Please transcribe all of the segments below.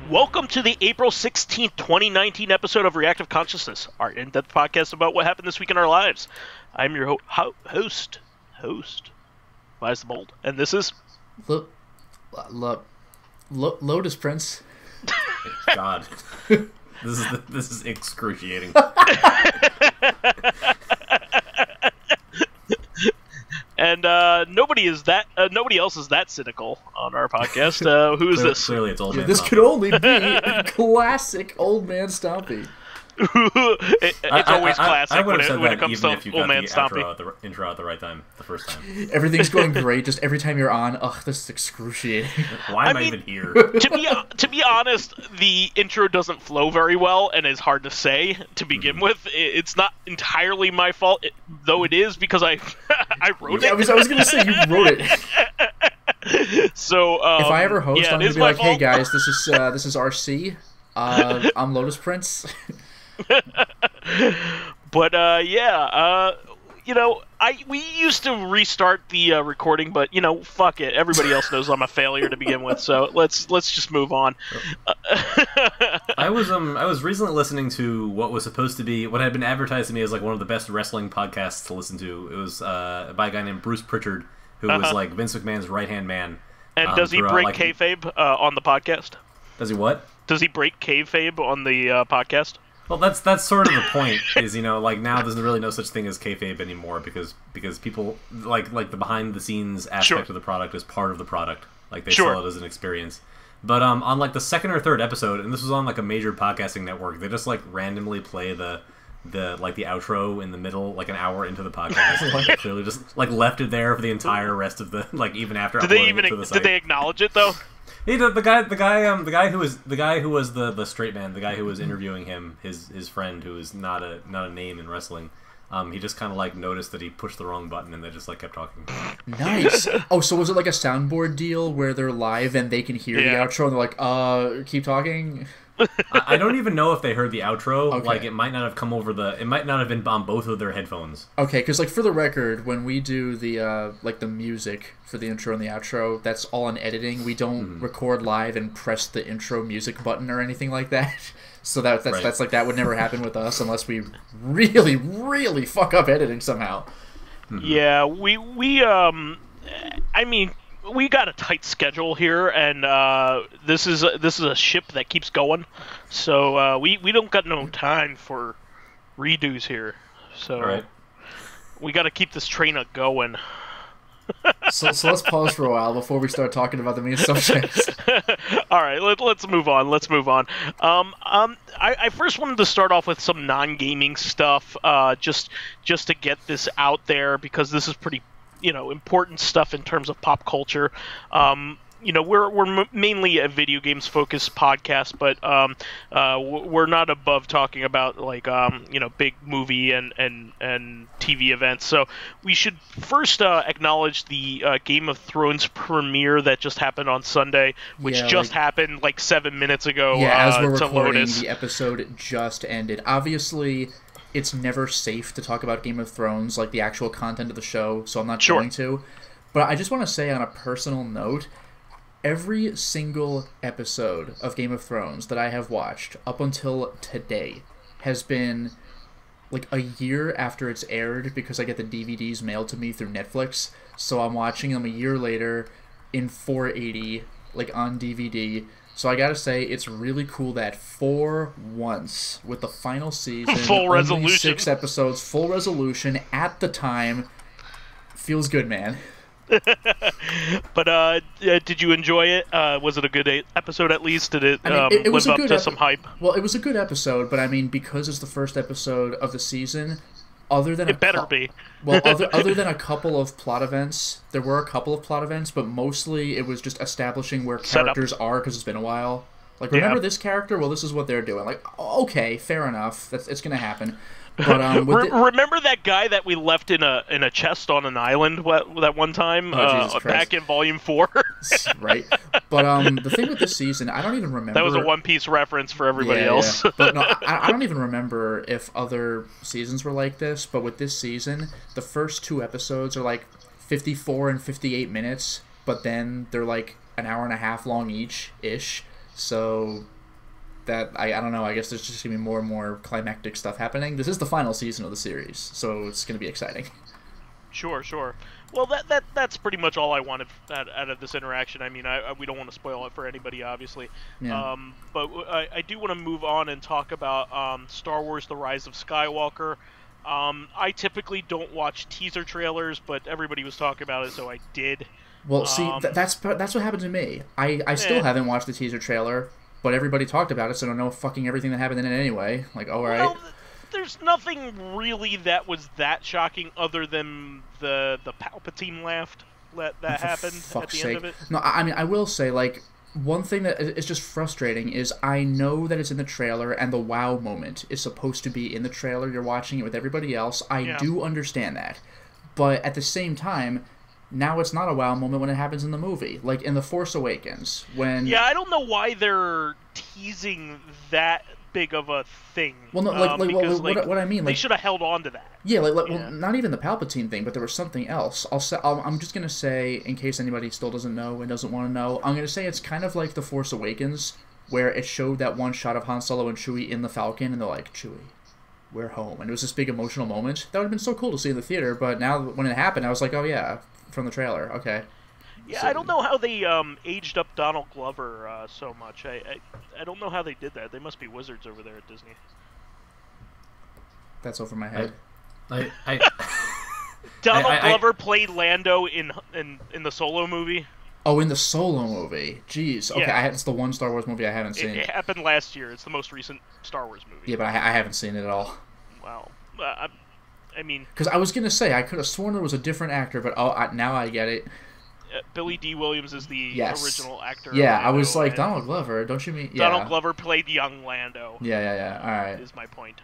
Welcome to the April 16th, 2019 episode of Reactive Consciousness, our in-depth podcast about what happened this week in our lives. I'm your host, vysethebold, and this is... Lotus Prince. God. This is excruciating. And nobody else is that cynical on our podcast. Who is this? Clearly it's OldManStompy. This could only be classic OldManStompy. It's always classic when it comes to OldManStompy. The intro at the right time, the first time. Everything's going great, just every time you're on, ugh, this is excruciating. Why am I even here? To be honest, the intro doesn't flow very well and is hard to say to begin with. It's not entirely my fault, though it is because I wrote it. I was going to say, you wrote it. So, if I ever host, I'm going to be like, fault. hey guys, this is RC. I'm Lotus Prince. But we used to restart the recording, but fuck it. Everybody else knows I'm a failure to begin with, so let's just move on. I was recently listening to what was supposed to be what had been advertised to me as like one of the best wrestling podcasts to listen to. It was by a guy named Bruce Pritchard, who was like Vince McMahon's right-hand man. And does he break kayfabe on the podcast? Does he what? Does he break kayfabe on the podcast? Well, that's sort of the point. Is like now there's really no such thing as kayfabe anymore because people like the behind the scenes aspect of the product is part of the product. Like they sell it as an experience. But on like the second or third episode, and this was on like a major podcasting network, they just like randomly play the outro in the middle, like an hour into the podcast. Like, they clearly just like left it there for the entire rest of the even after uploading it to the site. Did they acknowledge it though? The guy who was the straight man, the guy who was interviewing him, his friend who is not a name in wrestling. He just kind of like noticed that he pushed the wrong button, and they just like kept talking. Nice. Oh, so was it like a soundboard deal where they're live and they can hear the outro and they're like, keep talking? I don't even know if they heard the outro. Okay. Like, it might not have come over it might not have been on both of their headphones. Okay, because, like, for the record, when we do the, the music for the intro and the outro, that's all in editing. We don't record live and press the intro music button or anything like that. So that's like, that would never happen with us unless we really, really fuck up editing somehow. Yeah, we got a tight schedule here, and this is a ship that keeps going, so we don't got no time for redos here. So we got to keep this train going. So let's pause for a while before we start talking about the main subjects. All right, let's move on. I first wanted to start off with some non-gaming stuff, just to get this out there because this is pretty important stuff in terms of pop culture. We're mainly a video games focused podcast, but we're not above talking about like big movie and TV events. So we should first acknowledge the Game of Thrones premiere that just happened on Sunday, which happened like 7 minutes ago. Yeah, as we're to recording, Lotus. the episode just ended. Obviously, it's never safe to talk about Game of Thrones, like the actual content of the show, so I'm not going to. But I just want to say on a personal note, every single episode of Game of Thrones that I have watched up until today has been like a year after it's aired because I get the DVDs mailed to me through Netflix. So I'm watching them a year later in 480, like on DVD. So I gotta say, it's really cool that for once, with the final season, full resolution, 6 episodes, full resolution at the time, feels good, man. But did you enjoy it? Was it a good episode at least? Did it, it was live up to some hype? Well, it was a good episode, but I mean, because it's the first episode of the season, other than other than a couple of plot events, there were a couple of plot events, but mostly it was just establishing where characters are because it's been a while. Like, remember this character? Well, this is what they're doing. Like, okay, fair enough. It's going to happen. But remember that guy that we left in a chest on an island that one time back in Volume 4? Right. But the thing with this season, I don't even remember. That was a One Piece reference for everybody else. Yeah. But no, I don't even remember if other seasons were like this. But with this season, the first 2 episodes are like 54 and 58 minutes, but then they're like an hour and a half long each-ish. So that I don't know. I guess there's just gonna be more and more climactic stuff happening. This is the final season of the series, so it's gonna be exciting. Sure. Well, that's pretty much all I wanted out of this interaction. I mean, we don't want to spoil it for anybody, obviously. Yeah. But I do want to move on and talk about Star Wars: The Rise of Skywalker. I typically don't watch teaser trailers, but everybody was talking about it, so I did. Well, see, that's what happened to me. I still haven't watched the teaser trailer. But everybody talked about it, so I don't know fucking everything that happened in it anyway. Like, all right. Well, there's nothing really that was that shocking other than the Palpatine laugh that happened at the end of it. No, I mean, I will say, like, one thing that is just frustrating is I know that it's in the trailer, and the wow moment is supposed to be in the trailer. You're watching it with everybody else. I do understand that. But at the same time, now it's not a wow moment when it happens in the movie. Like in The Force Awakens, when... Yeah, I don't know why they're teasing that big of a thing. Well, no, what I mean... They should have held on to that. Yeah, well, not even the Palpatine thing, but there was something else. I'm just going to say, in case anybody still doesn't know and doesn't want to know, I'm going to say it's kind of like The Force Awakens, where it showed that one shot of Han Solo and Chewie in the Falcon, and they're like, Chewie, we're home. And it was this big emotional moment. That would have been so cool to see in the theater, but now when it happened, I was like, oh yeah... From the trailer, okay. Yeah, so, I don't know how they aged up Donald Glover so much. I don't know how they did that. They must be wizards over there at Disney. That's over my head. Donald Glover played Lando in the Solo movie. Oh, in the Solo movie. Jeez. Okay, yeah. It's the one Star Wars movie I haven't seen. It happened last year. It's the most recent Star Wars movie. Yeah, but I haven't seen it at all. Wow. I mean... Because I was going to say, I could have sworn there was a different actor, but now I get it. Billy D. Williams is the original actor. Yeah, Lando, I was like, Donald Glover, don't you mean... Yeah. Donald Glover played young Lando. Yeah, alright. Is my point.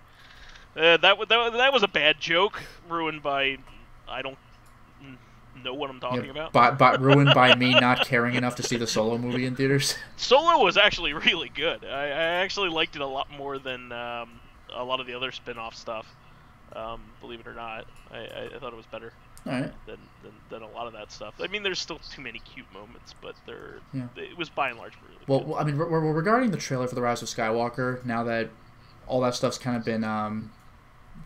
That was a bad joke, ruined by... I don't know what I'm talking about. But ruined by me not caring enough to see the Solo movie in theaters? Solo was actually really good. I actually liked it a lot more than a lot of the other spin-off stuff. Believe it or not, I thought it was better than a lot of that stuff. I mean, there's still too many cute moments, but it was by and large really good. Well, I mean, regarding the trailer for The Rise of Skywalker, now that all that stuff's kind of been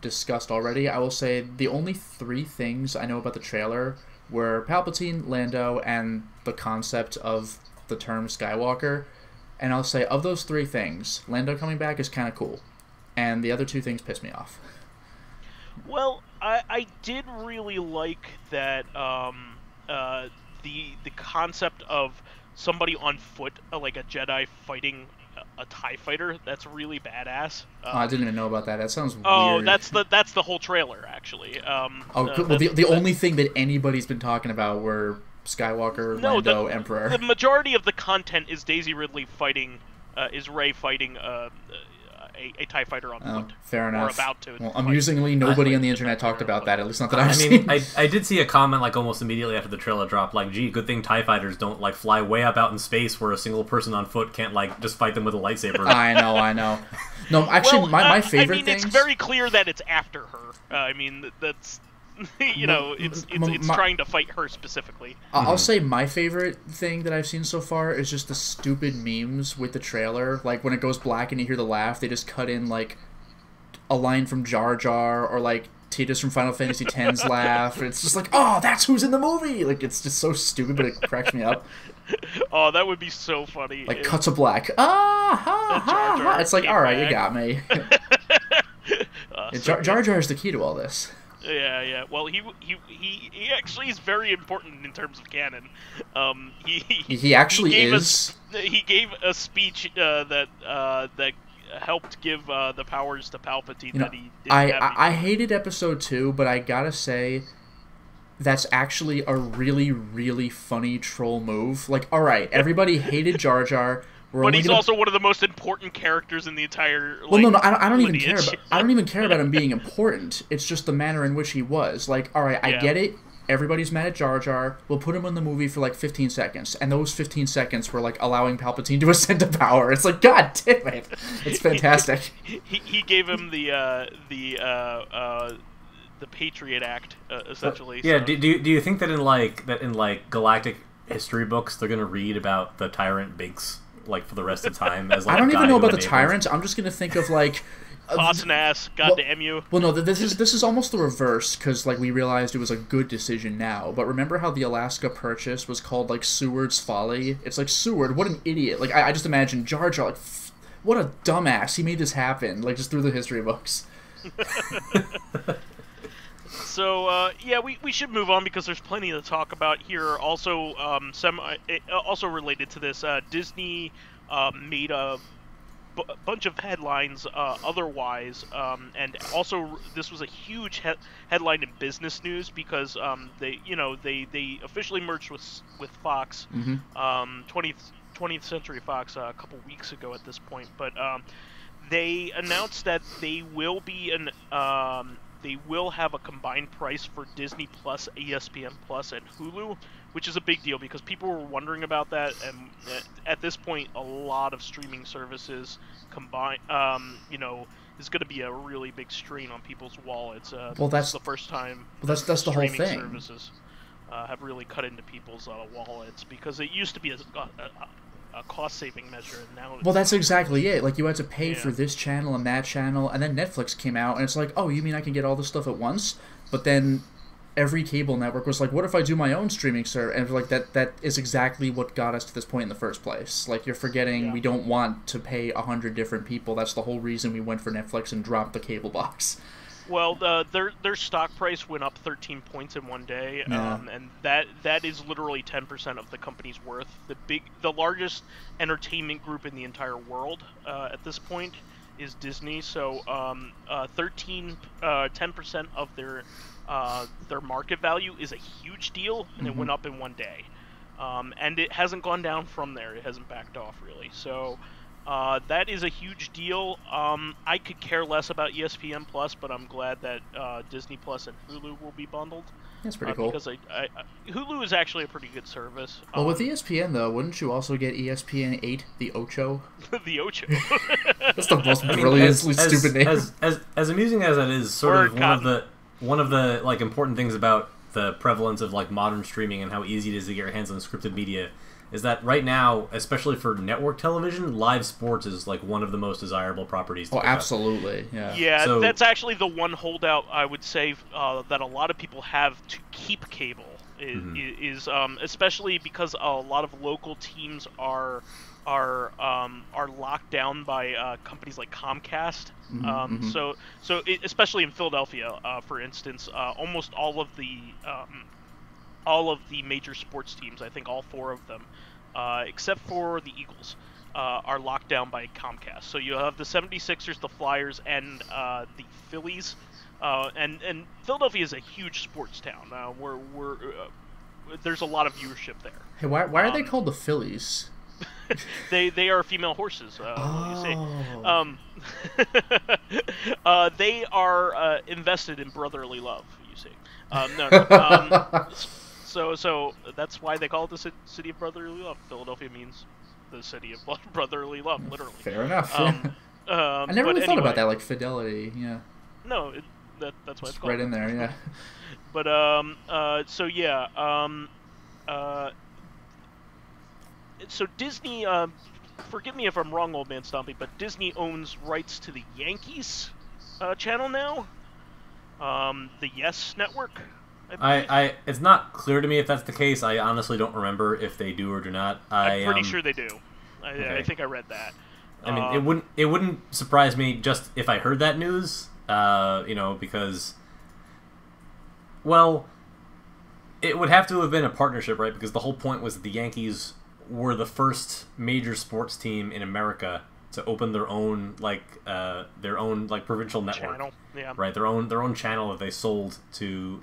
discussed already, I will say the only 3 things I know about the trailer were Palpatine, Lando, and the concept of the term Skywalker. And I'll say, of those 3 things, Lando coming back is kind of cool, and the other 2 things piss me off. Well, I did really like that the concept of somebody on foot, like a Jedi fighting a TIE fighter. That's really badass. I didn't even know about that. That sounds weird. Oh, that's the whole trailer, actually. The only thing that anybody's been talking about were Skywalker, Lando, Emperor. The majority of the content is Daisy Ridley fighting, is Rey fighting a TIE fighter on foot. Fair enough. Or about to. Well, amusingly, nobody on the internet talked about that, at least not that I've seen. I did see a comment like almost immediately after the trailer dropped, like, gee, good thing TIE fighters don't like fly way up out in space where a single person on foot can't like just fight them with a lightsaber. I know. No, actually, my favorite thing. It's very clear that it's after her. I mean, that's... it's trying to fight her specifically. I'll say my favorite thing that I've seen so far is just the stupid memes with the trailer. Like, when it goes black and you hear the laugh, they just cut in, like, a line from Jar Jar, or, like, Tidus from Final Fantasy X's laugh. It's just like, oh, that's who's in the movie! Like, it's just so stupid, but it cracks me up. Oh, that would be so funny. Like, cut to black. Ha. It's like, alright, you got me. Jar Jar is the key to all this. Yeah. Well, he actually is very important in terms of canon. He actually is. He gave a speech that helped give the powers to Palpatine that he didn't have. I hated Episode 2, but I gotta say, that's actually a really, really funny troll move. Like, alright, everybody hated Jar Jar. But he's also one of the most important characters in the entire. Like, well, no, I don't even care. I don't even care about him being important. It's just the manner in which he was. Like, all right, I get it. Everybody's mad at Jar Jar. We'll put him in the movie for like 15 seconds, and those 15 seconds were like allowing Palpatine to ascend to power. It's like, God damn it! It's fantastic. he gave him the Patriot Act, essentially. Yeah. So. Do you think that in galactic history books they're gonna read about the tyrant Binks like for the rest of time? As like, I don't even know about the tyrant. I'm just gonna think of like. Boss and ass, goddamn you. Well, no, this is almost the reverse, because like we realized it was a good decision now. But remember how the Alaska Purchase was called like Seward's Folly? It's like, Seward, what an idiot! Like I just imagine Jar Jar, like, what a dumbass! He made this happen, like just through the history books. So yeah, we should move on because there's plenty to talk about here. Also, also related to this, Disney made a bunch of headlines otherwise, and also this was a huge headline in business news because they officially merged with Fox, 20th Century Fox a couple weeks ago at this point, but they announced that they will have a combined price for Disney Plus, ESPN Plus, and Hulu, which is a big deal because people were wondering about that, and at this point, a lot of streaming services combined, is going to be a really big strain on people's wallets. That's the first time. Well, that's the whole thing. Streaming services have really cut into people's wallets because it used to be a cost-saving measure, and now. Well, that's exactly it. Like, you had to pay for this channel and that channel, and then Netflix came out, and it's like, oh, you mean I can get all this stuff at once? But then every cable network was like, what if I do my own streaming service? And like that is exactly what got us to this point in the first place. Like, you're forgetting we don't want to pay 100 different people. That's the whole reason we went for Netflix and dropped the cable box. Well, their stock price went up 13 points in one day, and that is literally 10% of the company's worth. The largest entertainment group in the entire world at this point is Disney. So 10% of their market value is a huge deal, and it went up in one day. And it hasn't gone down from there. It hasn't backed off really. So. That is a huge deal. I could care less about ESPN Plus, but I'm glad that Disney Plus and Hulu will be bundled. That's pretty cool. Because Hulu is actually a pretty good service. Well, with ESPN though, wouldn't you also get ESPN 8, the Ocho? The Ocho. That's the most brilliantly stupid name. As amusing as that is, sort of one of the like important things about the prevalence of like modern streaming and how easy it is to get your hands on scripted media. Is that right now, especially for network television, live sports is like one of the most desirable properties. Oh, absolutely, yeah. Yeah, so, that's actually the one holdout I would say that a lot of people have to keep cable is especially because a lot of local teams are locked down by companies like Comcast. So especially in Philadelphia, for instance, almost all of the major sports teams, I think all four of them, except for the Eagles, are locked down by Comcast. So you have the 76ers, the Flyers, and the Phillies. And Philadelphia is a huge sports town. There's a lot of viewership there. Hey, why are they called the Phillies? They are female horses. You see. They are invested in brotherly love. You see. So that's why they call it the city of brotherly love. Philadelphia means the city of brotherly love, literally. Fair enough. I never really thought about that, like fidelity. Yeah. No, that's why it's called. Right in there, yeah. But so yeah, so Disney. Forgive me if I'm wrong, OldManStompy, but Disney owns rights to the Yankees channel now. The Yes Network. It's not clear to me if that's the case. I honestly don't remember if they do or do not. I'm pretty sure they do. Okay. I think I read that. I mean, it wouldn't surprise me just if I heard that news. Because, well, it would have to have been a partnership, right? Because the whole point was that the Yankees were the first major sports team in America to open their own provincial network, channel. Yeah. Right? Their own channel that they sold to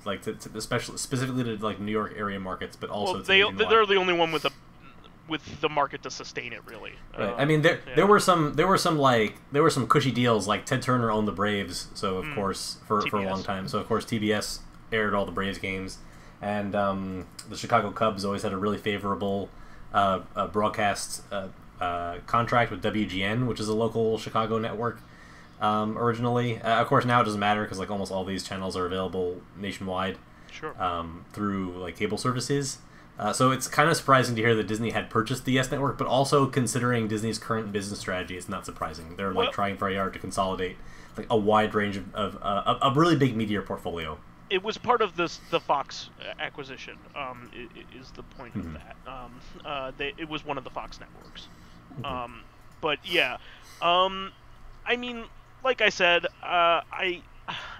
specifically to like New York area markets, but also they're the only one with with the market to sustain it, really. Right. I mean, there were some cushy deals, like Ted Turner owned the Braves, so of course for a long time. So of course TBS aired all the Braves games, and the Chicago Cubs always had a really favorable broadcast contract with WGN, which is a local Chicago network originally. Of course, now it doesn't matter because like almost all these channels are available nationwide. Sure. Through like cable services. So it's kind of surprising to hear that Disney had purchased the Yes Network, but also considering Disney's current business strategy, it's not surprising. They're like trying very hard to consolidate like a wide range of a really big media portfolio. It was part of the Fox acquisition. Is the point of that? It was one of the Fox networks. But yeah, I mean, like I said,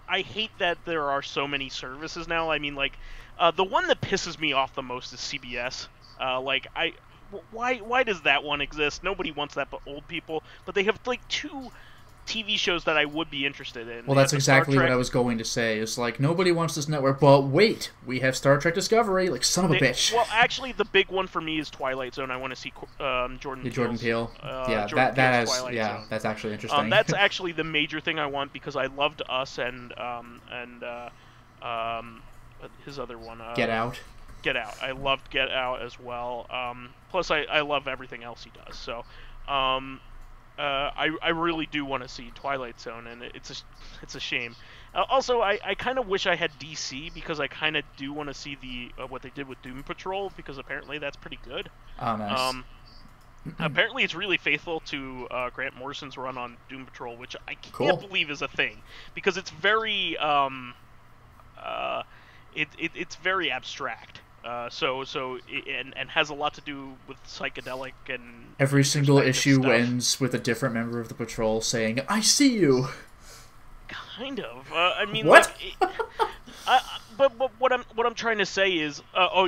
I hate that there are so many services now. I mean, like, the one that pisses me off the most is CBS. Why does that one exist? Nobody wants that but old people. But they have, like, 2 TV shows that I would be interested in. Well, that's exactly what I was going to say. It's like, nobody wants this network, but wait, we have Star Trek Discovery. Like, son of a bitch. Well, actually, the big one for me is Twilight Zone. I want to see Jordan Peele. Yeah, that's actually interesting. That's actually the major thing I want, because I loved Us and his other one. Get Out. Get Out. I loved Get Out as well. Plus, I love everything else he does. So, I really do want to see Twilight Zone, and it's a shame. Also, I kind of wish I had DC, because I kind of do want to see what they did with Doom Patrol, because apparently that's pretty good. Oh, nice. Apparently it's really faithful to Grant Morrison's run on Doom Patrol, which I can't believe is a thing, because it's very it's very abstract. And has a lot to do with psychedelic and every single issue ends with a different member of the patrol saying, "I see you." Kind of. I mean, what? But what I'm trying to say is, are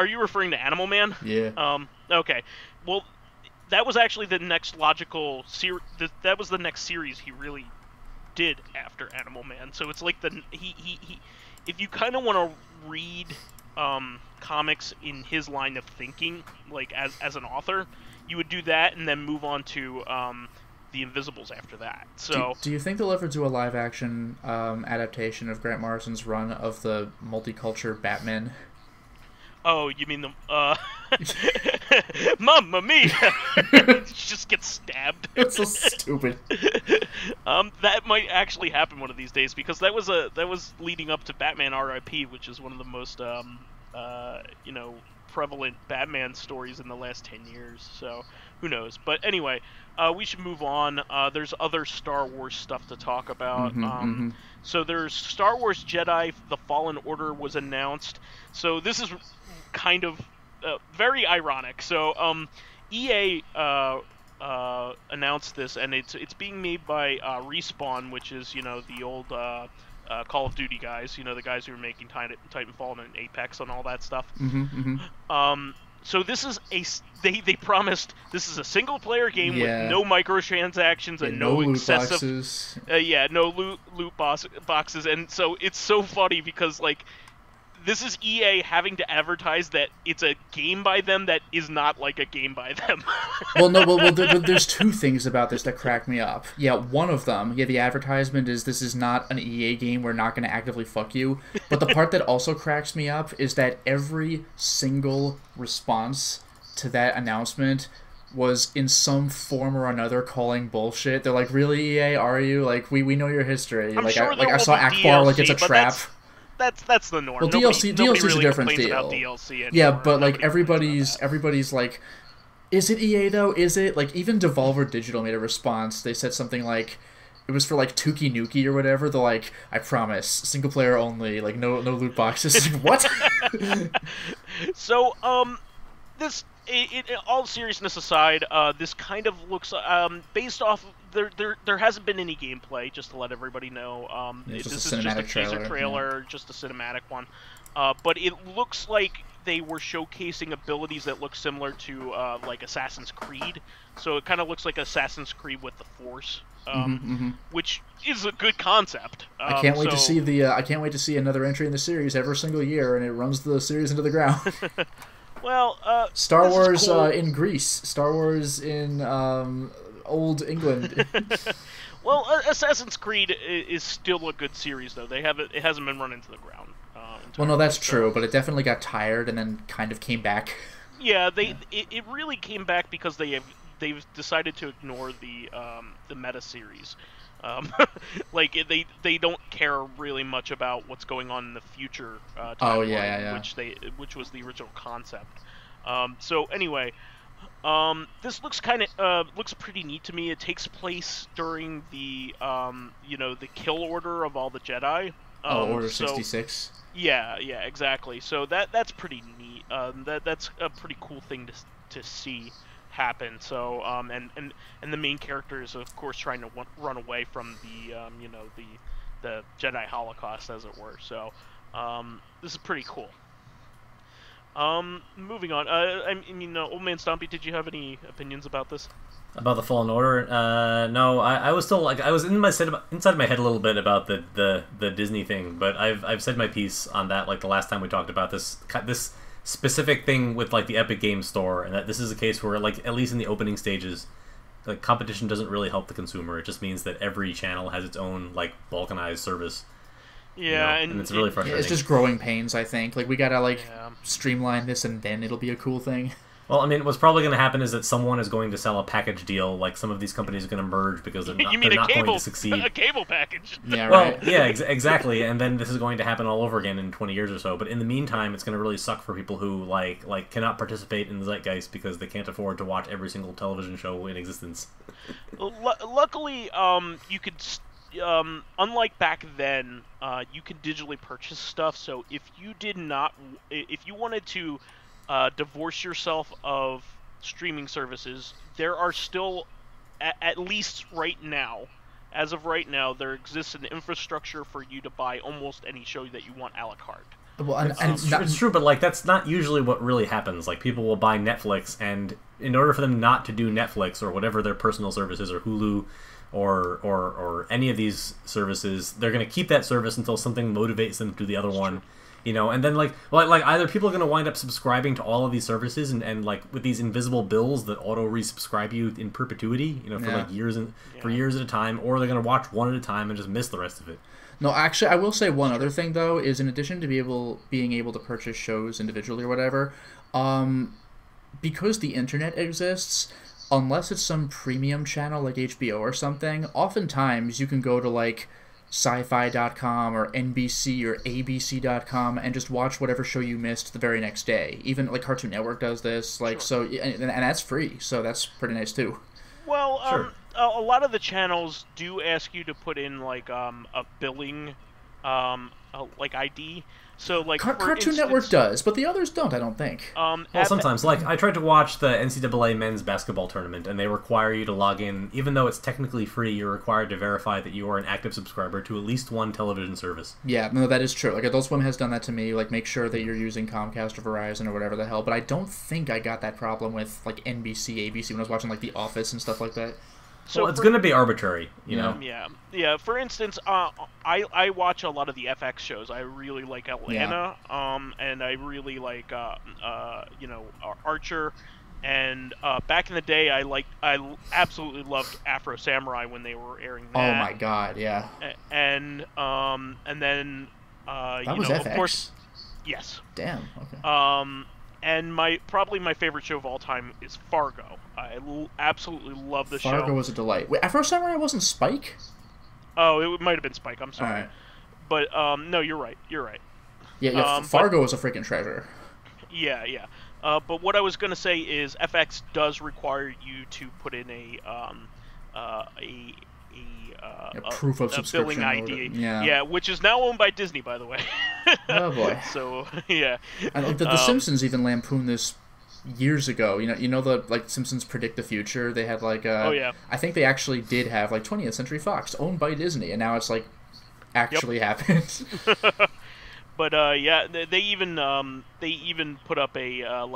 you referring to Animal Man? Yeah. Okay. Well, that was actually the next logical that was the next series he really did after Animal Man. So it's like he if you kind of want to read comics in his line of thinking, like as an author, you would do that and then move on to the Invisibles after that. So do you think they'll ever do a live action adaptation of Grant Morrison's run of the multicultural Batman? Oh, you mean the Mamma Mia! Just get stabbed. It's so stupid. That might actually happen one of these days, because that was leading up to Batman R.I.P., which is one of the most prevalent Batman stories in the last 10 years. So who knows? But anyway, we should move on. There's other Star Wars stuff to talk about. So there's Star Wars Jedi: The Fallen Order was announced. So this is kind of very ironic. So EA announced this, and it's being made by Respawn, which is the old Call of Duty guys, the guys who were making Titanfall and Apex and all that stuff. So this is they promised this is a single player game with no microtransactions and no excessive loot boxes, and so it's so funny because like this is EA having to advertise that it's a game by them that is not like a game by them. There's 2 things about this that crack me up. Yeah, one of them, the advertisement is this is not an EA game, we're not going to actively fuck you. But the part that also cracks me up is that every single response to that announcement was in some form or another calling bullshit. They're like, really, EA, are you? Like, we know your history. I saw Akbar, like it's a trap. That's the norm. Well, DLC's really a different deal. About DLC anymore. Yeah, but like everybody's like, is it EA though? Is it like even Devolver Digital made a response? They said something like, it was for like Tuki Nuki or whatever. They're like, I promise, single player only, like no loot boxes. What? So this. In all seriousness aside, this kind of looks based off. There hasn't been any gameplay, just to let everybody know. This is just a teaser trailer, just a cinematic one. But it looks like they were showcasing abilities that look similar to like Assassin's Creed. So it kind of looks like Assassin's Creed with the Force, which is a good concept. I can't wait to see I can't wait to see another entry in the series every single year, and it runs the series into the ground. Well, Star this Wars is cool. In Greece, Star Wars in Old England. Well, Assassin's Creed is still a good series, though. It hasn't been run into the ground. Well, no, that's true, but it definitely got tired and then kind of came back. Yeah, it really came back because they've decided to ignore the meta series. Like they don't care really much about what's going on in the future timeline, which was the original concept. So anyway, this looks looks pretty neat to me. It takes place during the the kill order of all the Jedi. Order 66. Yeah, exactly. So that's pretty neat. That's a pretty cool thing to see happen. So and the main character is of course trying to run away from the Jedi Holocaust, as it were. So this is pretty cool. Moving on. OldManStompy, did you have any opinions about this? About the Fallen Order? No, I was still I was inside my head a little bit about the Disney thing, but I've said my piece on that the last time we talked about this specific thing with the Epic Games Store, and that this is a case where at least in the opening stages, competition doesn't really help the consumer. It just means that every channel has its own balkanized service. Yeah, and it's really frustrating. It's just growing pains, I think. We gotta streamline this, and then it'll be a cool thing. Well, I mean, what's probably going to happen is that someone is going to sell a package deal. Some of these companies are going to merge because they're not going to succeed. A cable package. Yeah, right. Well, yeah, exactly. And then this is going to happen all over again in 20 years or so. But in the meantime, it's going to really suck for people who cannot participate in the zeitgeist because they can't afford to watch every single television show in existence. Luckily, you could. Unlike back then, you could digitally purchase stuff. So if you wanted to divorce yourself of streaming services, there are still, at least right now, as of right now, there exists an infrastructure for you to buy almost any show that you want a la carte. Well, it's true, but that's not usually what really happens. People will buy Netflix, and in order for them not to do Netflix or whatever their personal service is, or Hulu, or any of these services, they're going to keep that service until something motivates them to do the other one. And then either people are going to wind up subscribing to all of these services and with these invisible bills that auto resubscribe you in perpetuity, for years years at a time, or they're going to watch one at a time and just miss the rest of it. No, actually, I will say one other thing though is in addition to being able to purchase shows individually or whatever, because the internet exists, unless it's some premium channel like HBO or something, oftentimes you can go to sci-fi.com or NBC or ABC.com and just watch whatever show you missed the very next day. Even Cartoon Network does this, Sure. So, and that's free, so that's pretty nice too. Well, Sure. A lot of the channels do ask you to put in a billing ID. So Cartoon Network does, but the others don't, I don't think. Well, sometimes. I tried to watch the NCAA men's basketball tournament, and they require you to log in. Even though it's technically free, you're required to verify that you are an active subscriber to at least one television service. Yeah, no, that is true. Adult Swim has done that to me. Make sure that you're using Comcast or Verizon or whatever the hell. But I don't think I got that problem with NBC, ABC when I was watching The Office and stuff like that. So it's going to be arbitrary, you know? Yeah. For instance, I watch a lot of the FX shows. I really like Atlanta, and I really like, Archer. And back in the day, I absolutely loved Afro Samurai when they were airing that. Oh my god, yeah. And then, that was FX? Of course, yes. Damn, okay. And probably my favorite show of all time is Fargo. I absolutely love the show. Fargo was a delight. Wait, Afro Samurai wasn't Spike? Oh, it might have been Spike. I'm sorry. All right. But no, you're right. Yeah. Fargo was a freaking treasure. Yeah. But what I was gonna say is FX does require you to put in a proof of subscription billing ID. Yeah, which is now owned by Disney, by the way. Oh boy. So yeah. And the Simpsons even lampooned this years ago. You know the Simpsons Predict the Future. They had oh yeah. I think they actually did have 20th Century Fox owned by Disney, and now it's actually happened. But yeah, they even put up a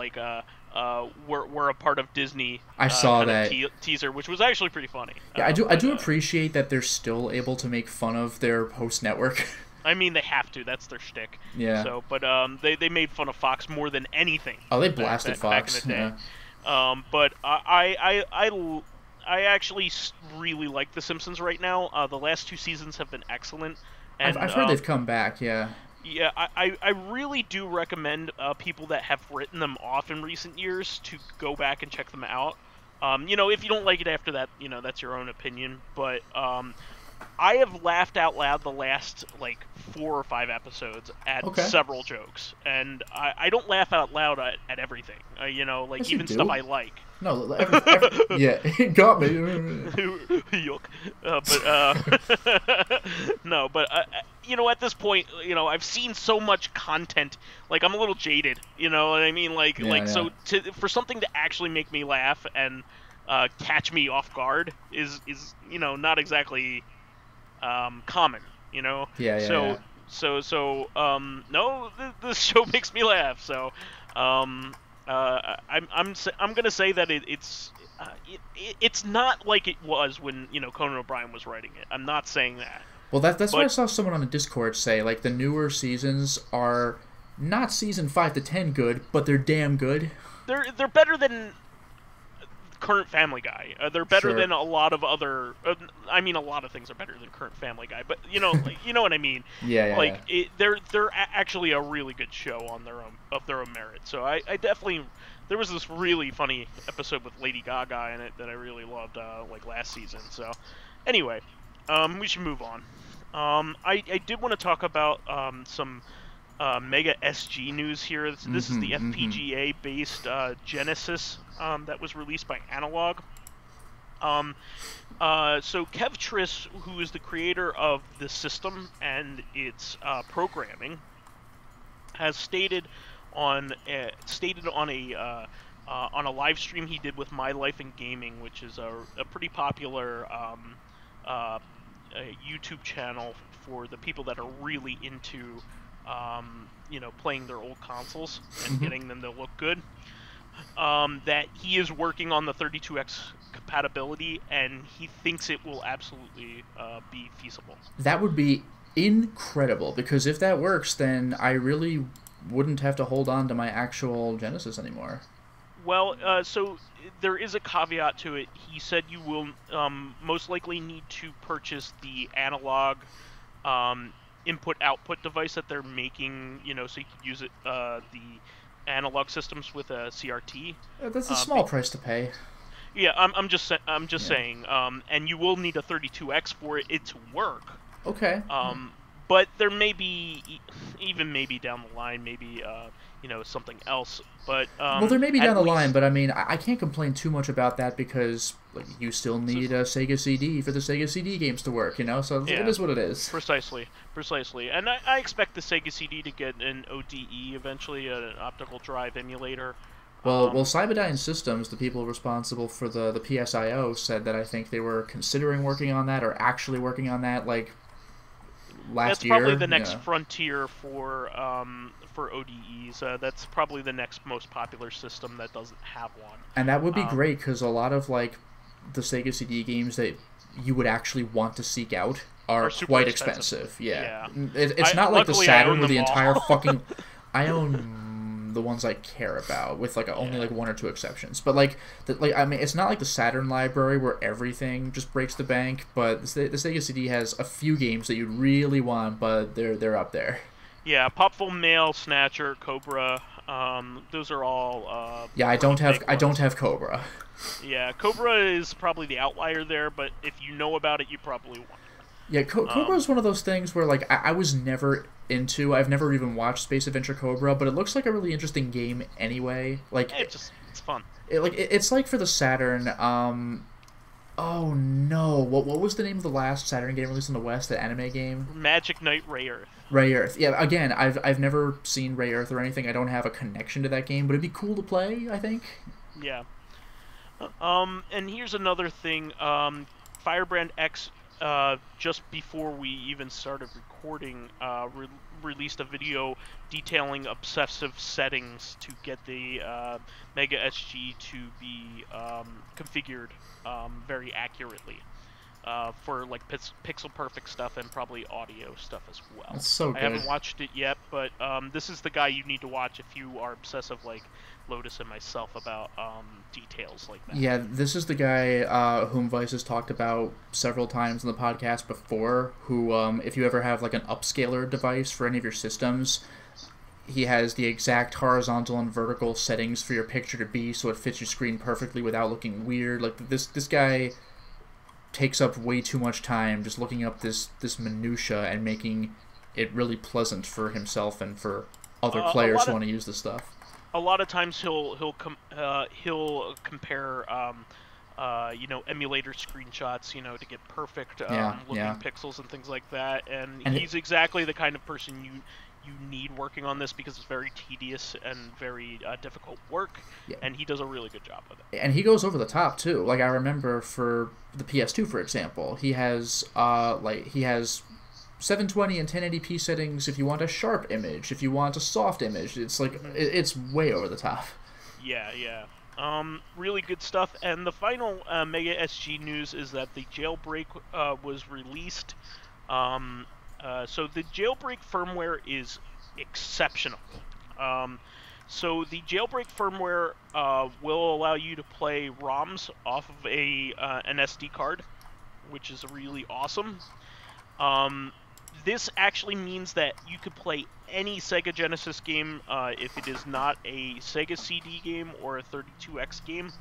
we're a part of Disney. I saw that teaser, which was actually pretty funny. Yeah, I do appreciate that they're still able to make fun of their host network. I mean, they have to. That's their shtick. Yeah. So, but they made fun of Fox more than anything. Oh, they blasted Fox back in the day. Yeah. But I actually really like The Simpsons right now. The last 2 seasons have been excellent. And, I've heard they've come back. Yeah. Yeah, I really do recommend people that have written them off in recent years to go back and check them out. You know, if you don't like it after that, you know, that's your own opinion. But I have laughed out loud the last, like, 4 or 5 episodes at several jokes. And I don't laugh out loud at everything, you know, like, yes, even stuff I like. No, yeah, it got me. Yuck. No, but, you know, at this point, you know, I've seen so much content, like, I'm a little jaded, you know what I mean? So for something to actually make me laugh and catch me off guard is you know, not exactly common, you know? Yeah. No, this show makes me laugh, so, I'm gonna say that it's not like it was when, you know, Conan O'Brien was writing it. I'm not saying that. Well, that's what I saw someone on the Discord say. Like, the newer seasons are not season 5 to 10 good, but they're damn good. They're better than current Family Guy. They're better than a lot of other. I mean, a lot of things are better than current Family Guy, but you know, you know what I mean. Yeah. They're actually a really good show on their own merit. So I definitely. There was this really funny episode with Lady Gaga in it that I really loved, like last season. So, anyway, we should move on. I did want to talk about some Mega SG news here. This is the FPGA-based Genesis that was released by Analog. So Kev Triss, who is the creator of the system and its programming, has stated on a live stream he did with My Life in Gaming, which is a pretty popular YouTube channel for the people that are really into you know, playing their old consoles and getting them to look good. That he is working on the 32X compatibility, and he thinks it will absolutely be feasible. That would be incredible, because if that works, then I really wouldn't have to hold on to my actual Genesis anymore. Well, so there is a caveat to it. He said you will most likely need to purchase the analog input-output device that they're making, you know, so you could use it, the analog systems with a CRT. That's a small price to pay. Yeah, I'm just saying, and you will need a 32X for it to work. Okay. But there may be, even maybe down the line, maybe, you know, something else. But well, there may be down the line, but I mean, I can't complain too much about that, because like, you still need a Sega CD for the Sega CD games to work, you know? So it is what it is. Precisely. And I expect the Sega CD to get an ODE eventually, an optical drive emulator. Well, Cyberdyne Systems, the people responsible for the PSIO, said that I think they were considering working on that, or actually working on that, like, last year. That's probably the next frontier for ODEs. That's probably the next most popular system that doesn't have one. And that would be great, because a lot of, like, the Sega CD games that you would actually want to seek out are quite expensive. Yeah. It's not like the Saturn with the entire fucking... I own the ones I care about, with like only like 1 or 2 exceptions. But like I mean, it's not like the Saturn library where everything just breaks the bank. But the Sega CD has a few games that you really want, but they're up there. Yeah, Popful Mail, Snatcher, Cobra. Those are all. Yeah, I don't have Cobra. Yeah, Cobra is probably the outlier there, but if you know about it, you probably want it. Yeah, Cobra is one of those things where, like, I was never into... I've never even watched Space Adventure Cobra, but it looks like a really interesting game anyway. Like, it's fun. It's like for the Saturn... oh, no. What was the name of the last Saturn game released in the West, the anime game? Magic Knight Ray Earth. Ray Earth. Yeah, again, I've never seen Ray Earth or anything. I don't have a connection to that game, but it'd be cool to play, I think. Yeah. And here's another thing. Firebrand X... just before we even started recording, released a video detailing obsessive settings to get the Mega SG to be configured very accurately. for like pixel perfect stuff and probably audio stuff as well. That's so good. I haven't watched it yet, but this is the guy you need to watch if you are obsessive like Lotus and myself about details like that. Yeah, this is the guy whom Vice has talked about several times in the podcast before, who, if you ever have like an upscaler device for any of your systems, he has the exact horizontal and vertical settings for your picture to be so it fits your screen perfectly without looking weird. Like, this guy takes up way too much time just looking up this minutia and making it really pleasant for himself and for other players who want to use this stuff. A lot of times he'll compare emulator screenshots, to get perfect looking pixels and things like that, and he's exactly the kind of person you need working on this because it's very tedious and very difficult work, and he does a really good job with it. And he goes over the top too. Like, I remember for the PS2, for example, he has 720 and 1080p settings if you want a sharp image, if you want a soft image. It's like, it's way over the top. Yeah. Really good stuff. And the final Mega SG news is that the jailbreak was released. So the jailbreak firmware is exceptional. So the jailbreak firmware will allow you to play ROMs off of an SD card, which is really awesome. This actually means that you could play any Sega Genesis game if it is not a Sega CD game or a 32X game,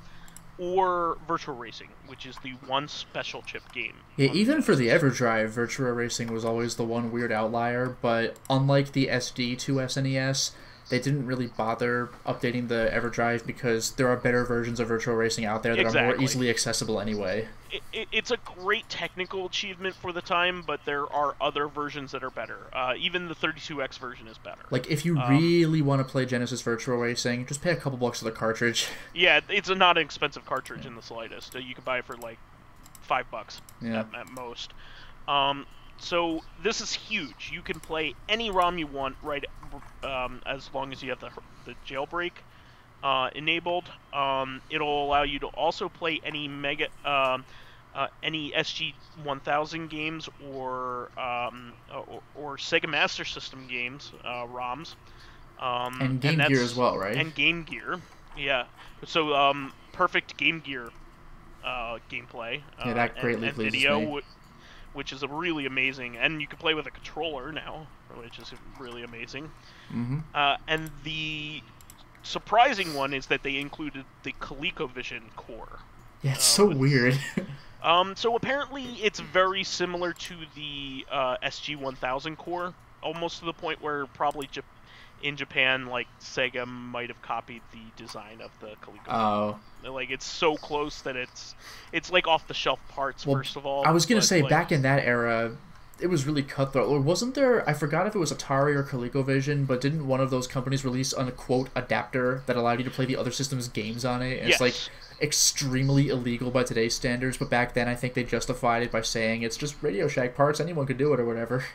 or Virtual Racing, which is the one special chip game. Yeah, even for the EverDrive, Virtual Racing was always the one weird outlier, but unlike the SD to SNES, they didn't really bother updating the EverDrive because there are better versions of Virtual Racing out there that are more easily accessible anyway. It's a great technical achievement for the time, but there are other versions that are better. Even the 32X version is better. Like, if you really want to play Genesis Virtual Racing, just pay a couple bucks for the cartridge. Yeah, it's not an expensive cartridge in the slightest. You can buy it for like $5 at most. So this is huge. You can play any ROM you want, right? As long as you have the jailbreak enabled. It'll allow you to also play any any SG-1000 games or Sega Master System games, ROMs. And Game Gear as well, right? And Game Gear, yeah. So perfect Game Gear gameplay. Yeah, that greatly pleases me. Which is really amazing, and you can play with a controller now, which is really amazing. Mm-hmm. And the surprising one is that they included the ColecoVision core. Yeah, it's so weird. So apparently it's very similar to the SG-1000 core, almost to the point where probably in Japan, like, Sega might have copied the design of the ColecoVision. Oh. Like, it's so close that it's like off-the-shelf parts, first of all. I was going to say, back in that era, it was really cutthroat. Or wasn't there, I forgot if it was Atari or ColecoVision, but didn't one of those companies release a, quote, adapter that allowed you to play the other system's games on it? And yes. It's, like, extremely illegal by today's standards, but back then I think they justified it by saying it's just Radio Shack parts, anyone could do it or whatever.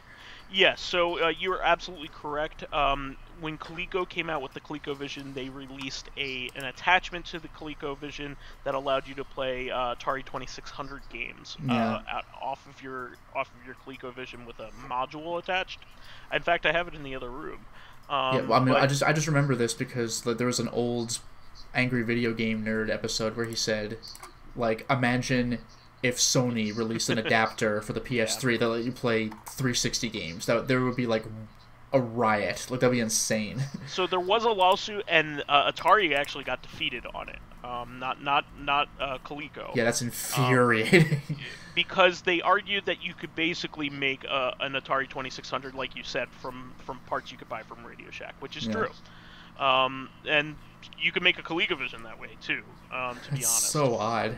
Yes, so you're absolutely correct. When Coleco came out with the ColecoVision, they released an attachment to the ColecoVision that allowed you to play Atari 2600 games off of your ColecoVision with a module attached. In fact, I have it in the other room. I just remember this because there was an old Angry Video Game Nerd episode where he said, like, imagine if Sony released an adapter for the PS3 that let you play 360 games. There would be, like, a riot. Like, that'd be insane. So there was a lawsuit, and Atari actually got defeated on it. Not Coleco. Yeah, that's infuriating. Because they argued that you could basically make an Atari 2600, like you said, from parts you could buy from Radio Shack, which is true. And you could make a ColecoVision that way too, to be honest. So odd.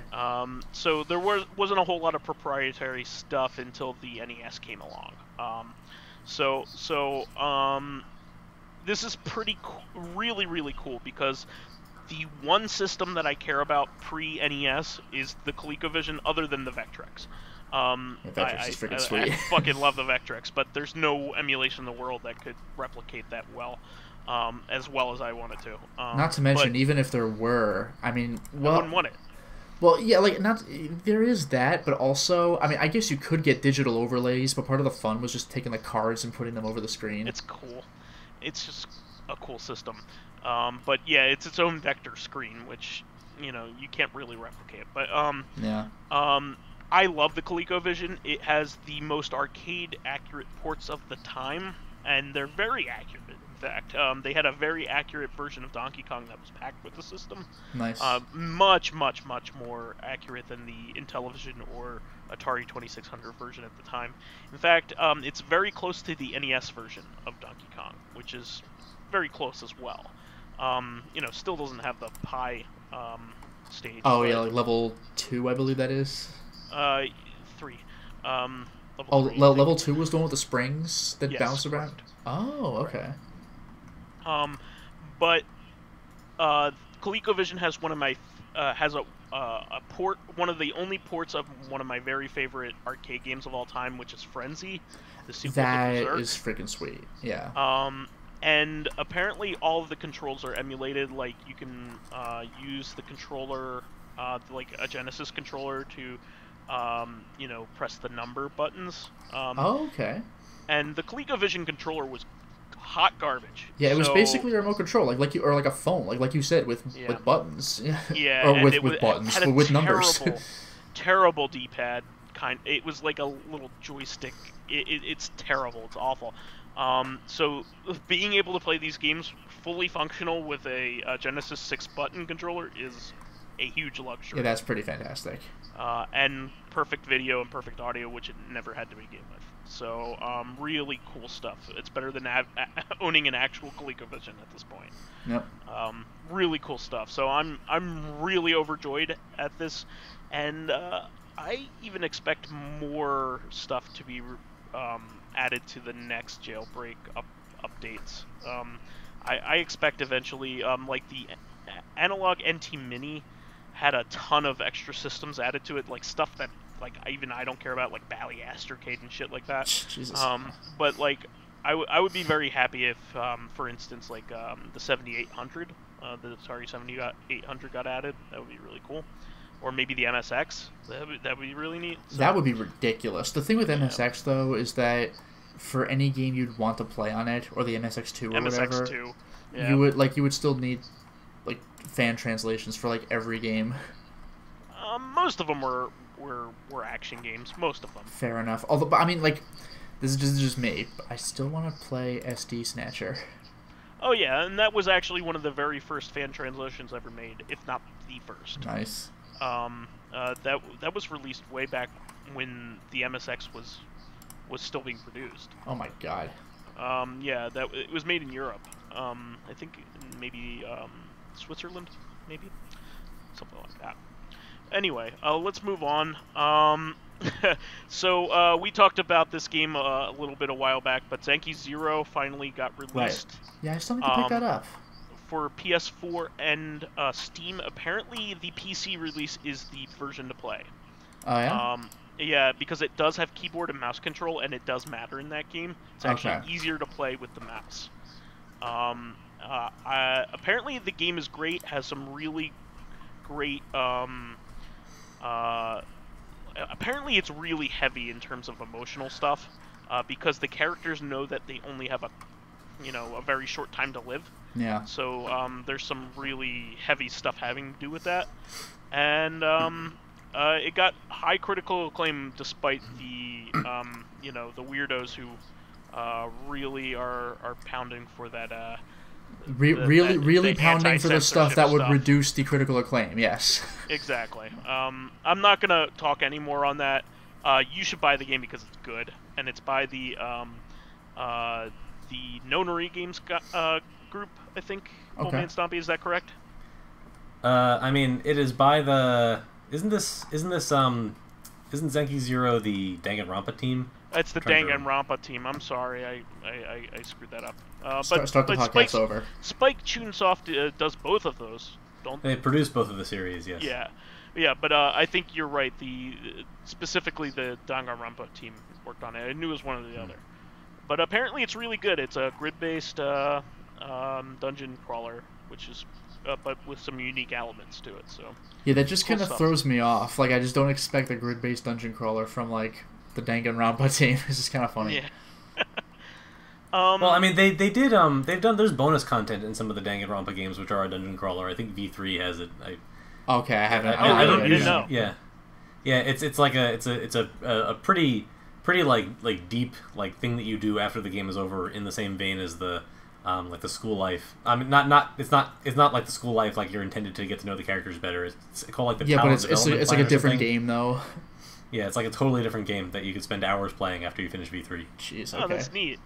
So there wasn't a whole lot of proprietary stuff until the NES came along. This is really, really cool because the one system that I care about pre-NES is the ColecoVision, other than the Vectrex. Vectrex is freaking sweet. I fucking love the Vectrex, but there's no emulation in the world that could replicate that well as I wanted to. Not to mention, even if there were, I mean, well, I wouldn't want it. Well, yeah, like not there is that, but also, I mean, I guess you could get digital overlays, but part of the fun was just taking the cards and putting them over the screen. It's cool. It's just a cool system. But yeah, it's its own vector screen, which you can't really replicate. But yeah. I love the ColecoVision. It has the most arcade accurate ports of the time, and they're very accurate. In fact, they had a very accurate version of Donkey Kong that was packed with the system. Nice. Much more accurate than the Intellivision or Atari 2600 version at the time. In fact, it's very close to the NES version of Donkey Kong, which is very close as well. Still doesn't have the Pi stage. Oh yeah, like level 2, I believe that is. 3. Level 2 was the one with the springs that bounce around. Correct. Oh, okay. But ColecoVision has one of my a port, one of the only ports of one of my very favorite arcade games of all time, which is Frenzy, the sequel to Berserk. That is freaking sweet. Yeah. And apparently all of the controls are emulated. Like you can use the controller, like a Genesis controller, to press the number buttons. Okay. And the ColecoVision controller was hot garbage. Yeah, it was basically a remote control, like a phone, like you said, with buttons. Yeah, or with buttons, had with numbers. Terrible D-pad kind. It was like a little joystick. It's terrible. It's awful. So being able to play these games fully functional with a Genesis 6-button controller is a huge luxury. Yeah, that's pretty fantastic. And perfect video and perfect audio, which it never had to begin with. So, really cool stuff. It's better than owning an actual ColecoVision at this point. Yep. Really cool stuff. So I'm really overjoyed at this, and I even expect more stuff to be added to the next jailbreak updates. I expect eventually, like the Analog NT Mini had a ton of extra systems added to it, like stuff that I don't care about, like Bally Astrocade and shit like that. Jesus. But like I would be very happy if, for instance, like the 7800, the Atari 7800 got added. That would be really cool. Or maybe the MSX. That would be really neat. So, that would be ridiculous. The thing with MSX though is that for any game you'd want to play on it, or the MSX2 or whatever, MSX2, yeah. you would still need like fan translations for like every game. Most of them were action games. Most of them. Fair enough. Although, I mean, like, this is just me, but I still want to play SD Snatcher. Oh yeah, and that was actually one of the very first fan translations ever made, if not the first. Nice. That was released way back when the MSX was still being produced. Oh my god. Yeah, it was made in Europe. I think maybe Switzerland, maybe something like that. Anyway, let's move on. So we talked about this game a little bit a while back, but Zenki Zero finally got released. Right. Yeah, I still need to pick that up. For PS4 and Steam. Apparently, the PC release is the version to play. Oh yeah. Yeah, because it does have keyboard and mouse control, and it does matter in that game. It's actually easier to play with the mouse. Apparently, the game is great. Has some really great. Apparently, it's really heavy in terms of emotional stuff, because the characters know that they only have a very short time to live. Yeah. So there's some really heavy stuff having to do with that, and it got high critical acclaim despite the the weirdos who really are pounding for that. Really pounding for the stuff that would reduce the critical acclaim. Yes. Exactly. I'm not gonna talk any more on that. You should buy the game because it's good, and it's by the Nonary Games group, I think. Okay. OldManStompy, is that correct? I mean, it is by the. Isn't Zenki Zero the Danganronpa team? It's the Danganronpa team. I'm sorry, I screwed that up. Start the podcast over. Spike Chunsoft does both of those, don't they? They produce both of the series, yes. Yeah, but I think you're right. Specifically the Danganronpa team worked on it. I knew it was one or the other. But apparently it's really good. It's a grid-based dungeon crawler, which is but with some unique elements to it. So yeah, that just cool kind of throws me off. Like I just don't expect a grid-based dungeon crawler from like the Danganronpa team. It's just kind of funny. Yeah. Well, I mean, they've done there's bonus content in some of the Danganronpa games which are a dungeon crawler. I think V3 has it. Okay, I haven't. I don't didn't know. Yeah, it's like a pretty like deep like thing that you do after the game is over, in the same vein as the like the school life. I mean, it's not like the school life like you're intended to get to know the characters better. It's called like the yeah, talent but it's like a different game though. Yeah, it's like a totally different game that you could spend hours playing after you finish V3. Jeez, okay. Oh, that's neat.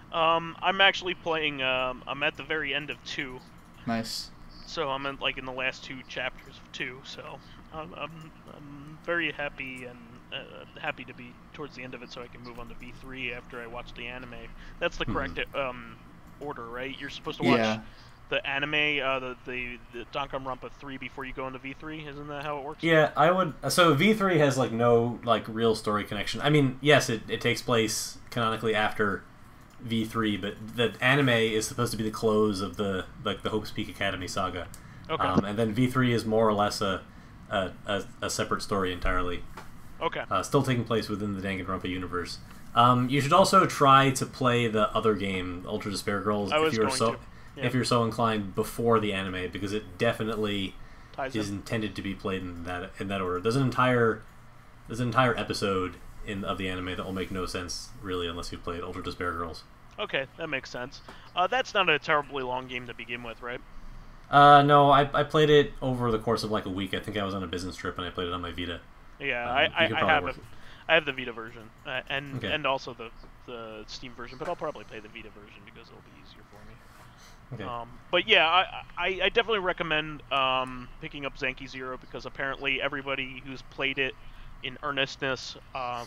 I'm actually playing. I'm at the very end of 2. Nice. So I'm in the last 2 chapters of 2. So I'm very happy and happy to be towards the end of it, so I can move on to V3 after I watch the anime. That's the correct order, right? You're supposed to watch the anime, the Danganronpa 3 before you go into V3. Isn't that how it works? Yeah, I would. So V3 has like no like real story connection. I mean, yes, it takes place canonically after V3, but the anime is supposed to be the close of the Hope's Peak Academy saga. Okay. And then V3 is more or less a separate story entirely. Okay. Still taking place within the Danganronpa universe. You should also try to play the other game, Ultra Despair Girls, if you're so inclined, before the anime, because it definitely is intended to be played in that order. There's an entire episode of the anime that will make no sense really unless you've played Ultra Despair Girls. Okay, that makes sense. That's not a terribly long game to begin with, right? No, I played it over the course of like a week. I think I was on a business trip and I played it on my Vita. Yeah, I have the Vita version, and also the Steam version, but I'll probably play the Vita version because it'll be easier for me. Okay. But yeah, I definitely recommend picking up Zanki Zero because apparently everybody who's played it in earnestness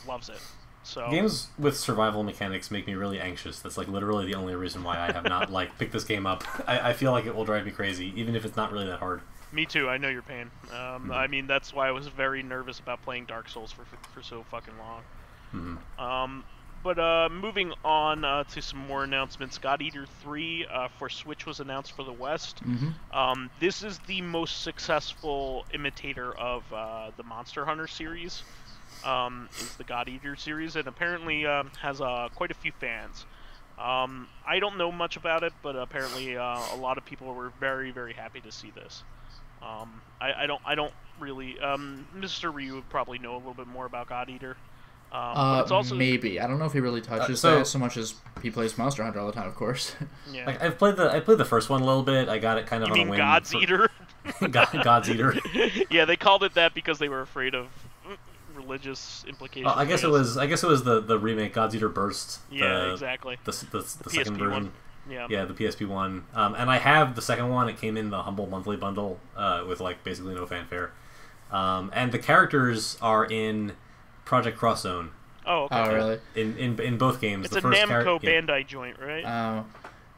loves it. So games with survival mechanics make me really anxious. That's like literally the only reason why I have not like picked this game up. I feel like it will drive me crazy, even if it's not really that hard. Me too. I know your pain. I mean, that's why I was very nervous about playing Dark Souls for so fucking long. But moving on to some more announcements. God Eater 3 for Switch was announced for the West. This is the most successful imitator of the Monster Hunter series. Is the God Eater series, and apparently has quite a few fans. I don't know much about it, but apparently a lot of people were very, very happy to see this. I don't really. Mr. Ryu would probably know a little bit more about God Eater. But it's also maybe. I don't know if he really touches that so much as he plays Monster Hunter all the time, of course. Yeah. Like I played the first one a little bit. I got it kind of on a whim. God's Eater? God's Eater. Yeah, they called it that because they were afraid of religious implications. I guess it was the remake God's Eater Burst. Yeah, exactly. The second version. One. Yeah, the PSP one. And I have the second one. It came in the humble monthly bundle with like basically no fanfare. And the characters are in Project Cross Zone. Oh, okay. Oh, really? In both games. It's a Namco Bandai joint, right? Oh.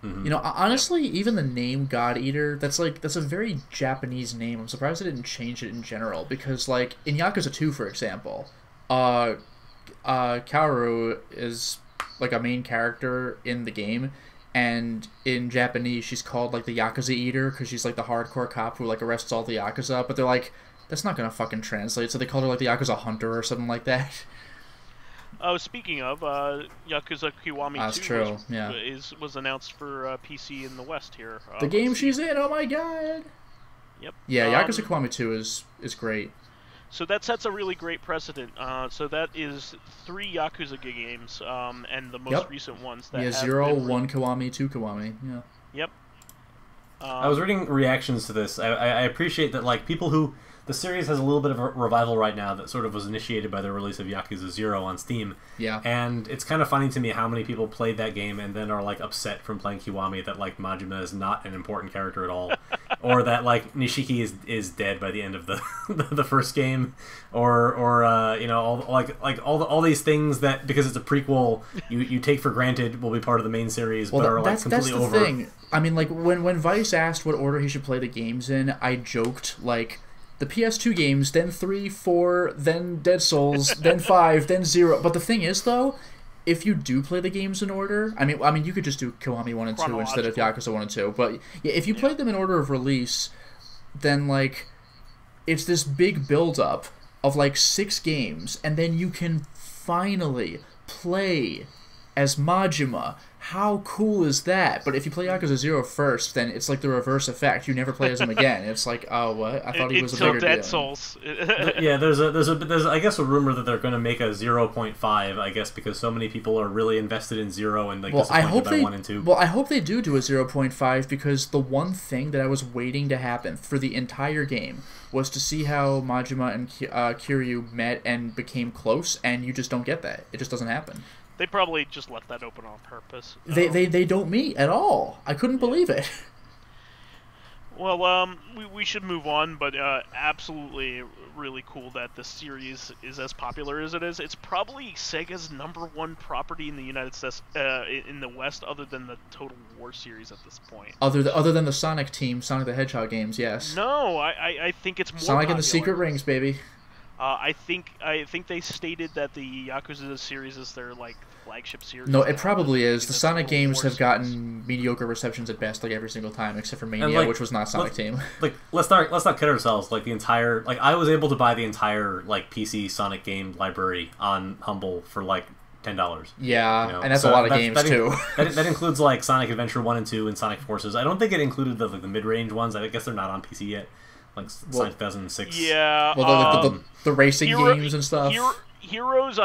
You know, honestly, even the name God Eater, that's a very Japanese name. I'm surprised they didn't change it in general, because like in Yakuza 2, for example, Kaoru is like a main character in the game, and in Japanese she's called like the Yakuza Eater because she's like the hardcore cop who like arrests all the Yakuza, but they're like, that's not gonna fucking translate, so they called her like the Yakuza Hunter or something like that. Oh, speaking of, Yakuza Kiwami 2 was announced for PC in the West here. The game she's in, oh my god! Yep. Yeah, Yakuza Kiwami 2 is great. So that sets a really great precedent. So that is 3 Yakuza games, and the most recent ones. That have 0, 1 Kiwami, 2 Kiwami, yeah. Yep. I was reading reactions to this. I appreciate that, like, people who... The series has a little bit of a revival right now that sort of was initiated by the release of Yakuza 0 on Steam. Yeah. And it's kind of funny to me how many people played that game and then are, like, upset from playing Kiwami that, like, Majima is not an important character at all. Or that, like, Nishiki is dead by the end of the first game. Or you know, all these things that, because it's a prequel, you take for granted will be part of the main series, but are, like, completely over. That's the thing. I mean, like, when Vice asked what order he should play the games in, I joked, like... The PS2 games, then 3, 4, then Dead Souls, then 5, then 0. But the thing is, though, if you do play the games in order, I mean, you could just do Kiwami 1 and 2 instead of Yakuza 1 and 2. But yeah, if you played them in order of release, then like it's this big build-up of like 6 games, and then you can finally play as Majima. How cool is that? But if you play Yakuza 0 first, then it's like the reverse effect. You never play as him again. It's like, oh, what? I thought he was a bigger Dead deal. Souls. Yeah, there's I guess a rumor that they're going to make a 0.5. I guess because so many people are really invested in 0 and like disappointed by 1 and 2. Well, I hope they do a 0.5, because the one thing that I was waiting to happen for the entire game was to see how Majima and Kiryu met and became close, and you just don't get that. It just doesn't happen. They probably just left that open on purpose. They don't meet at all. I couldn't believe it. Well, we should move on, but absolutely really cool that the series is as popular as it is. It's probably Sega's #1 property in the United States, in the West, other than the Total War series at this point. Other than the Sonic team, Sonic the Hedgehog games, yes. No, I think it's more Sonic popular. and the Secret Rings, baby. I think they stated that the Yakuza series is their like flagship series. No, it probably is. The Sonic games have series. gotten mediocre receptions at best, like every single time, except for Mania, which was not Sonic Team. Like, let's not kid ourselves. Like the entire, like I was able to buy the entire like PC Sonic game library on Humble for like $10. Yeah, you know? and that's a lot of games too. That includes like Sonic Adventure 1 and 2 and Sonic Forces. I don't think it included the mid-range ones. I guess they're not on PC yet. Like Sonic 2006. Yeah. Well, the racing games and stuff. Heroes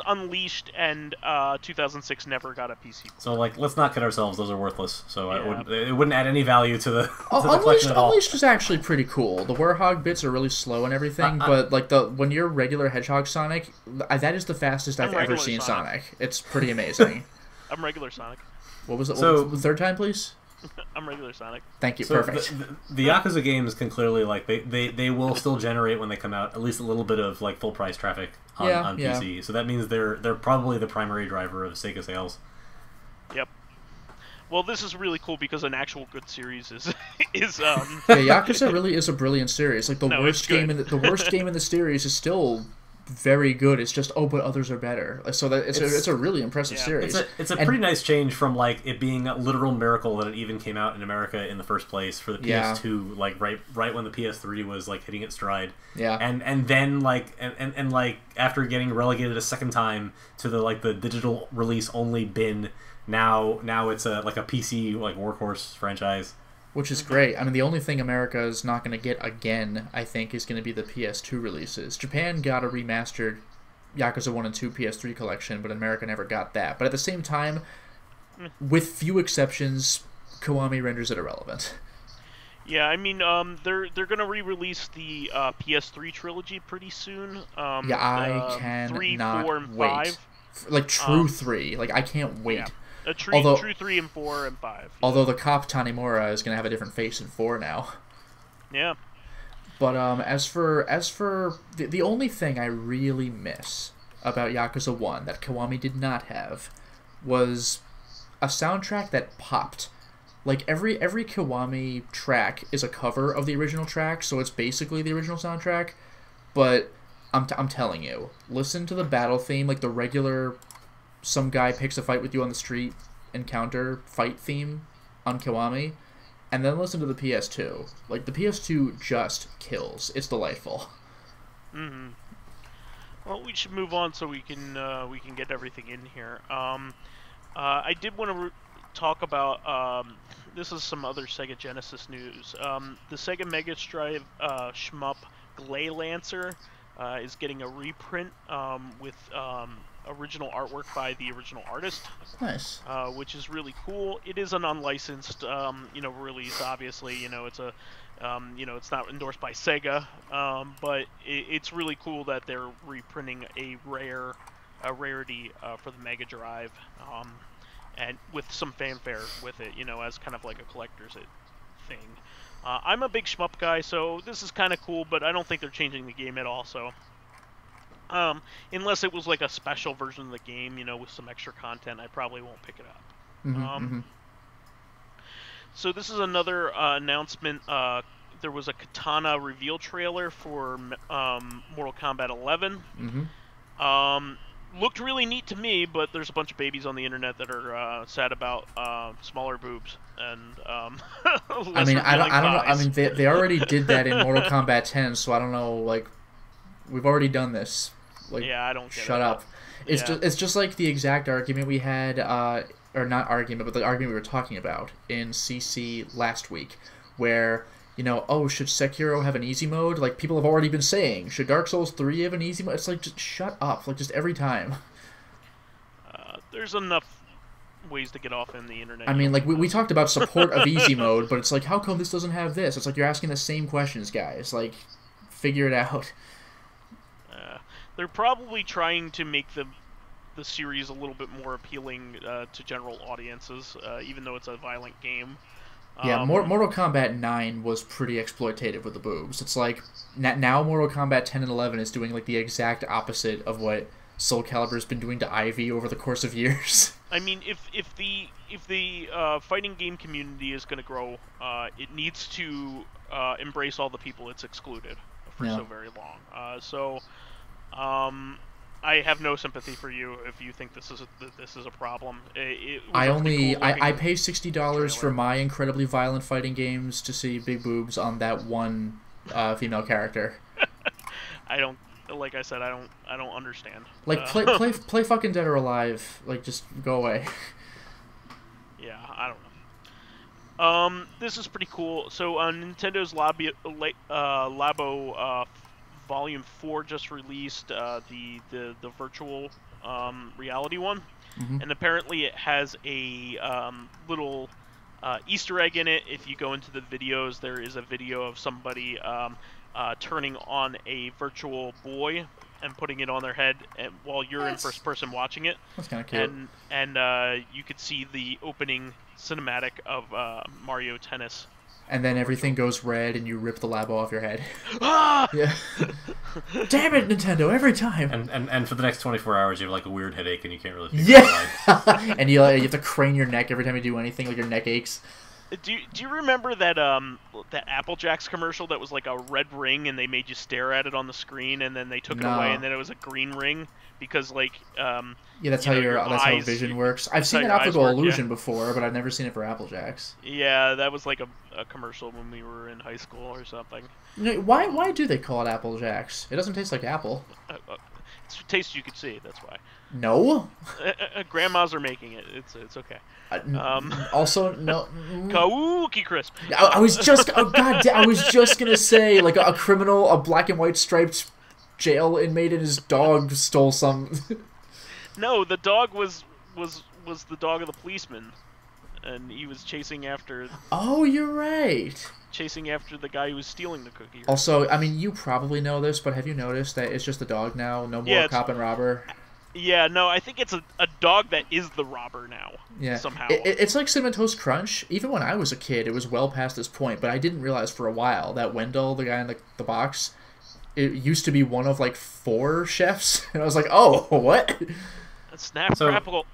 Unleashed and 2006 never got a PC. So like, let's not kid ourselves; those are worthless. So Yeah. it wouldn't add any value to the collection at all. Unleashed is actually pretty cool. The Warhog bits are really slow and everything, but like when you're regular Hedgehog Sonic, that is the fastest I've ever seen Sonic. It's pretty amazing. I'm regular Sonic. What was it? So, what was the third time, please? I'm regular Sonic. Thank you. So Perfect. The Yakuza games can clearly like they will still generate when they come out at least a little bit of like full price traffic on PC. So that means they're probably the primary driver of Sega sales. Yep. Well, this is really cool because an actual good series is Yeah, Yakuza really is a brilliant series. Like the worst game in the series is still very good. It's just but others are better. So that it's a really impressive series. It's a pretty nice change from like it being a literal miracle that it even came out in America in the first place for the PS2, like right when the PS3 was like hitting its stride. Yeah. And then like and like after getting relegated a second time to the digital release only bin, now it's like a PC like workhorse franchise. Which is great. I mean, the only thing America is not going to get again, I think, is going to be the PS2 releases. Japan got a remastered Yakuza 1 and 2 PS3 collection, but America never got that. But at the same time, with few exceptions, Kiwami renders it irrelevant. Yeah, I mean, they're gonna re-release the PS3 trilogy pretty soon. I can 3, not 4, and wait. 5. Like true 3. Like I can't wait. Yeah. True 3 and 4 and 5. Although the cop Tanimura is gonna have a different face in 4 now. Yeah. But as for the only thing I really miss about Yakuza 1 that Kiwami did not have was a soundtrack that popped. Like every Kiwami track is a cover of the original track, so it's basically the original soundtrack. But I'm telling you, listen to the battle theme, like the regular some guy picks a fight with you on the street encounter fight theme on Kiwami, and then listen to the PS2. Like the PS2 just kills. It's delightful. Mm-hmm. Well, we should move on so we can get everything in here. I did want to talk about this is some other Sega Genesis news. The Sega Mega Drive shmup Glay Lancer is getting a reprint with original artwork by the original artist. Nice. Which is really cool. It is an unlicensed release. Obviously, it's a it's not endorsed by Sega, but it's really cool that they're reprinting a rarity for the Mega Drive, and with some fanfare with it, as kind of like a collector's thing. I'm a big shmup guy, so this is kind of cool, but I don't think they're changing the game at all. So, unless it was like a special version of the game, with some extra content, I probably won't pick it up. Mm-hmm, So this is another announcement. There was a Katana reveal trailer for Mortal Kombat 11. Mm-hmm. looked really neat to me, but there's a bunch of babies on the internet that are sad about smaller boobs and I mean, I don't know. I thighs. mean, they already did that in Mortal Kombat 10, so I don't know. Like, we've already done this. Like, yeah, I don't get shut it. up. It's just like the exact argument we had, or not argument, but the argument we were talking about in CC last week, where, you know, oh, should Sekiro have an easy mode? Like, people have already been saying, should Dark Souls 3 have an easy mode? It's like, just shut up. Like, just every time. There's enough ways to get off in the internet. I mean, like, we talked about support of easy mode, but it's like, how come this doesn't have this? It's like you're asking the same questions, guys. Like, figure it out. They're probably trying to make the series a little bit more appealing to general audiences, even though it's a violent game. Yeah, Mortal Kombat 9 was pretty exploitative with the boobs. It's like, now Mortal Kombat 10 and 11 is doing, like, the exact opposite of what Soul Calibur's been doing to Ivy over the course of years. I mean, if the fighting game community is going to grow, it needs to embrace all the people it's excluded for so very long. I have no sympathy for you if you think this is a problem. I pay $60 for my incredibly violent fighting games to see big boobs on that one female character. Like I said, I don't understand. Like, play fucking Dead or Alive. Like, just go away. Yeah, I don't know. This is pretty cool. So, Nintendo's Labo Volume 4 just released the virtual reality one, and apparently it has a little Easter egg in it. If you go into the videos, there is a video of somebody turning on a virtual boy and putting it on their head, and while you're in first person watching it. That's kind of cute. And you could see the opening cinematic of Mario Tennis. And then everything goes red, and you rip the Labo off your head. Ah! Yeah. Damn it, Nintendo! Every time. And for the next 24 hours, you have like a weird headache, and you can't really figure it out. And you have to crane your neck every time you do anything, like your neck aches. Do you remember that that Apple Jacks commercial that was like a red ring and they made you stare at it on the screen, and then they took it away and then it was a green ring because like yeah, that's how how vision works. I've seen an optical illusion before, but I've never seen it for Apple Jacks. Yeah, that was like a commercial when we were in high school or something. Why do they call it Apple Jacks? It doesn't taste like apple. It's a taste you could see. That's why. No. Grandmas are making it. It's okay. Also, no. Kabuki Crisp. I was just I was just gonna say like a criminal, a black and white striped jail inmate, and his dog stole some. No, the dog was the dog of the policeman, and he was chasing after. Oh, you're right. Chasing after the guy who was stealing the cookie. Also, I mean, you probably know this, but have you noticed that it's just a dog now? No more cop and robber. Yeah, no, I think it's a dog that is the robber now. Yeah, somehow. It's like Cinnamon Toast Crunch. Even when I was a kid, it was well past this point, but I didn't realize for a while that Wendell, the guy in the box, it used to be one of like 4 chefs, and I was like, oh, what? Snap,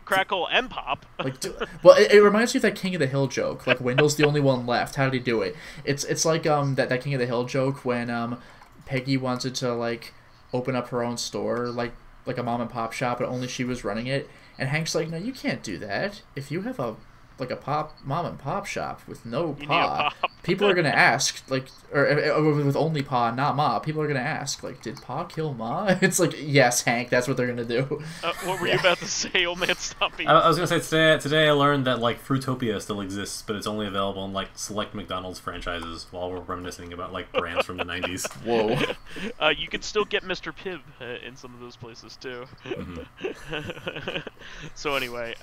crackle, and pop. Well, it reminds me of that King of the Hill joke. Like, Wendell's the only one left. How did he do it? It's like that King of the Hill joke when Peggy wanted to like open up her own store, like a mom and pop shop, but only she was running it. And Hank's like, no, you can't do that. If you have a mom and pop shop with no pa, people are gonna ask, like, or with only pa, not ma. People are gonna ask, like, did pa kill ma? It's like, yes, Hank, that's what they're gonna do. What were you about to say, old man? Stop me. I was gonna say today I learned that like Fruitopia still exists, but it's only available in like select McDonald's franchises. While we're reminiscing about like brands from the '90s. Whoa. You can still get Mr. Pibb in some of those places too. Mm-hmm. So anyway,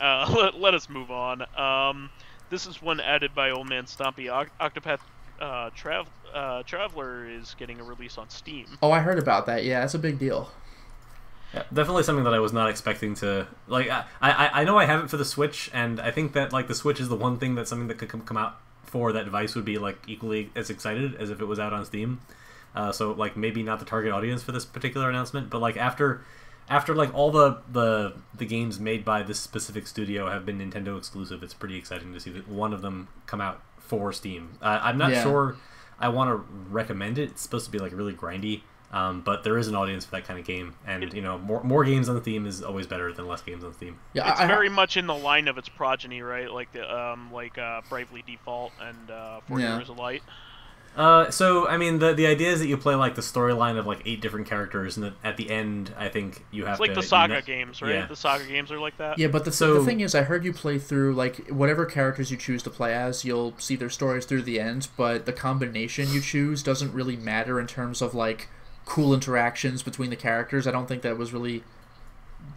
let us move on. This is one added by OldManStompy. Octopath Traveler is getting a release on Steam. Oh, I heard about that. Yeah, that's a big deal. Yeah, definitely something that I was not expecting to like. I know I have it for the Switch, and I think that like the Switch is the one thing that's something that could come out for that device would be like equally as excited as if it was out on Steam. So like maybe not the target audience for this particular announcement, but like after like all the games made by this specific studio have been Nintendo exclusive, it's pretty exciting to see that one of them come out for Steam. I'm not sure I want to recommend it. It's supposed to be like really grindy. But there is an audience for that kind of game, and more games on the theme is always better than less games on the theme. Yeah, it's very much in the line of its progeny, right? Like the Bravely Default and 40 Years of Light. So I mean, the idea is that you play like the storyline of like 8 different characters, and at the end, I think you have it's like the Saga games, right? Yeah. The Saga games are like that. Yeah, but the thing is, I heard you play through like whatever characters you choose to play as, you'll see their stories through the end. But the combination you choose doesn't really matter in terms of like cool interactions between the characters. I don't think that was really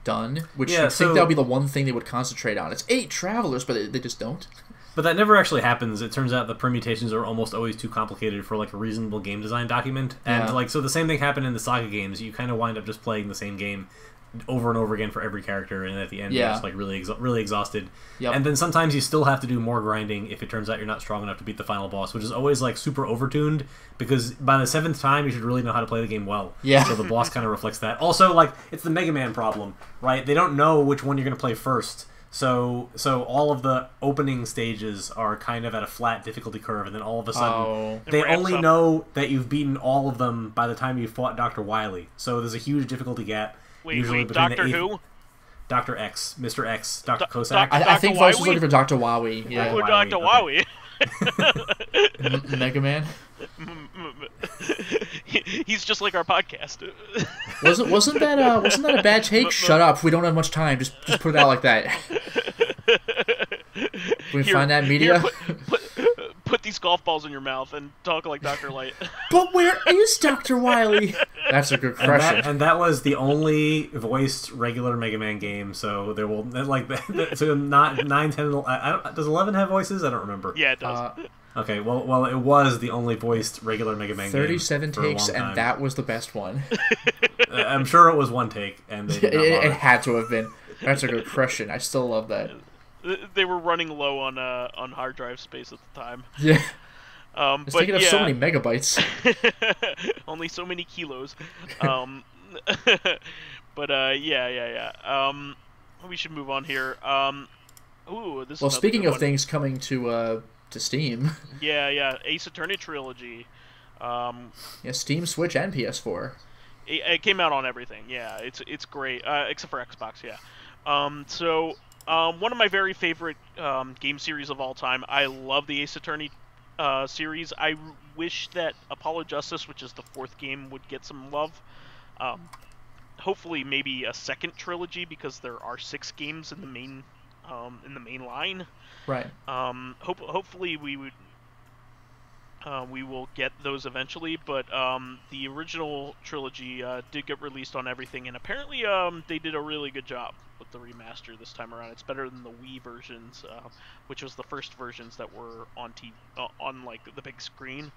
done. Which I think that would be the one thing they would concentrate on. It's 8 travelers, but they just don't. But that never actually happens. It turns out the permutations are almost always too complicated for like a reasonable game design document. And so the same thing happened in the Saga games. You kind of wind up just playing the same game over and over again for every character, and at the end you're just like really exhausted. Yep. And then sometimes you still have to do more grinding if it turns out you're not strong enough to beat the final boss, which is always like super overtuned, because by the 7th time you should really know how to play the game well. Yeah. So the boss kind of reflects that. Also, like, it's the Mega Man problem, right? They don't know which one you're going to play first. So all of the opening stages are kind of at a flat difficulty curve, and then all of a sudden they only know that you've beaten all of them by the time you fought Dr. Wily. So there's a huge difficulty gap. Wait, Doctor who? Dr. X, Mr. X, Dr. Cossack. I think voice was looking for Dr. Wowie. Yeah. Dr. Wowie. Mega Man. He's just like our podcast. Wasn't that a bad take? Shut up. We don't have much time. Just put it out like that. We find that media. Put these golf balls in your mouth and talk like Dr. Light. But where is Dr. Wily? That's a good question. And that was the only voiced regular Mega Man game. So there will so not 9, 10, 11, does 11 have voices? I don't remember. Yeah, it does. Okay, well, it was the only voiced regular Mega Man 37 game. 37 takes, and that was the best one. I'm sure it was one take, and they did not bother. It had to have been. That's a good question. I still love that. They were running low on hard drive space at the time. Yeah. It's taking up so many megabytes. Only so many kilos. But yeah. We should move on here. This. Well, speaking of things coming to Steam. Yeah. Ace Attorney trilogy. Steam, Switch, and PS4. It came out on everything. Yeah, it's great, except for Xbox. Yeah. One of my very favorite game series of all time. I love the Ace Attorney series. I wish that Apollo Justice, which is the 4th game, would get some love. Hopefully, maybe a second trilogy, because there are 6 games in the main line. Right. Hopefully, we will get those eventually. But the original trilogy did get released on everything, and apparently they did a really good job with the remaster this time around. It's better than the Wii versions, which was the first versions that were on TV, on like the big screen.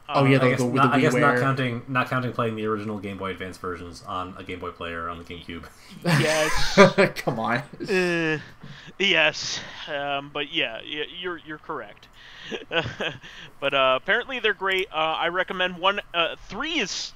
I guess not counting playing the original Game Boy Advance versions on a Game Boy player on the GameCube. Yes. Come on. Yes. But yeah, you're correct. But apparently they're great. I recommend 3 is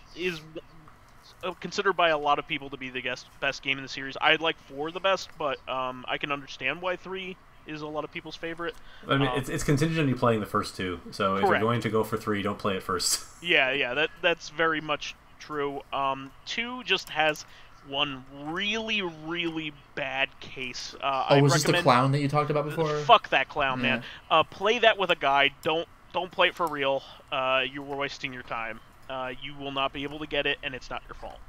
considered by a lot of people to be the best game in the series. I'd like 4 the best, but I can understand why 3 is a lot of people's favorite. I mean, it's contingent on you playing the first 2. So if you're going to go for 3, don't play it first. Yeah, that's very much true. 2 just has one really, really bad case. Was this the clown that you talked about before? Fuck that clown, man. Play that with a guide. Don't play it for real. You were wasting your time. You will not be able to get it, and it's not your fault.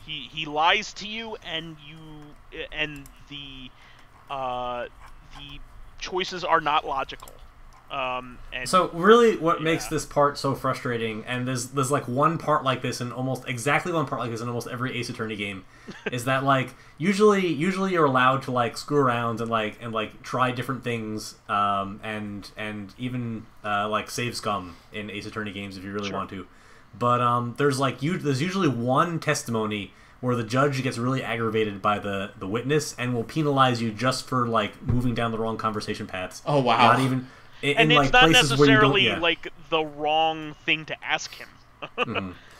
He lies to you, and the choices are not logical. So really, what makes this part so frustrating, and there's like one part like this, and almost exactly one part like this in almost every Ace Attorney game, is that like usually you're allowed to like screw around and like try different things, and even like save scum in Ace Attorney games if you really want to, but there's usually one testimony where the judge gets really aggravated by the witness and will penalize you just for like moving down the wrong conversation paths. Oh wow! Not even. And it's not necessarily like the wrong thing to ask him.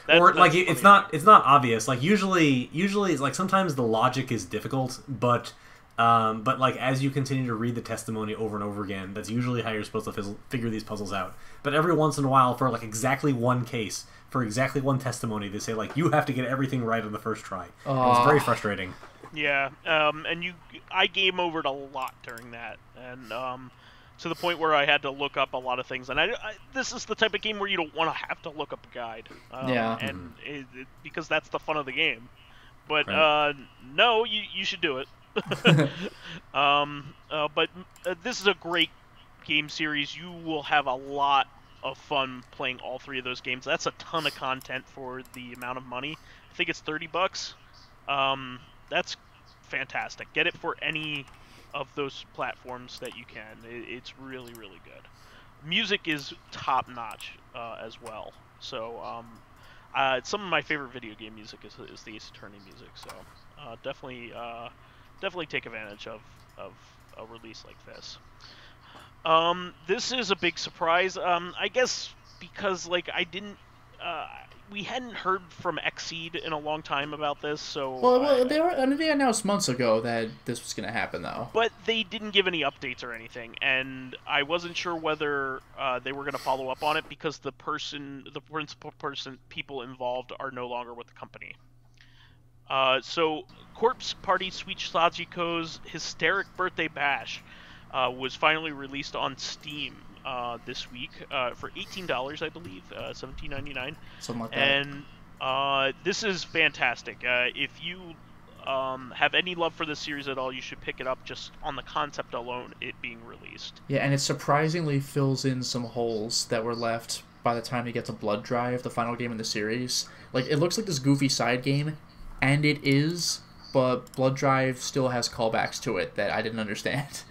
Or like it's not obvious. Like usually it's like sometimes the logic is difficult, but But like as you continue to read the testimony over and over again, that's usually how you're supposed to figure these puzzles out. But every once in a while, for like exactly one case, for exactly one testimony, they say like you have to get everything right on the first try. It was very frustrating. Yeah, and I game overed a lot during that, and to the point where I had to look up a lot of things. And this is the type of game where you don't want to have to look up a guide. And because that's the fun of the game. But Right. No, you should do it. But this is a great game series. You will have a lot of fun playing all three of those games. That's a ton of content for the amount of money. I think it's $30. That's fantastic. Get it for any of those platforms that you can. It's really, really good. Music is top notch as well. So some of my favorite video game music is the Ace Attorney music. So definitely take advantage of a release like this. This is a big surprise. I guess because like we hadn't heard from Xseed in a long time about this, so Well, they announced months ago that this was going to happen, though. But they didn't give any updates or anything, and I wasn't sure whether they were going to follow up on it because the principal people involved are no longer with the company. So Corpse Party Sweet Sachiko's Hysteric Birthday Bash was finally released on Steam this week for $18, I believe, $17.99. Something like that. And this is fantastic. If you have any love for this series at all, you should pick it up just on the concept alone, it being released. Yeah, and it surprisingly fills in some holes that were left by the time you get to Blood Drive, the final game in the series. Like, it looks like this goofy side game, and it is, but Blood Drive still has callbacks to it that I didn't understand.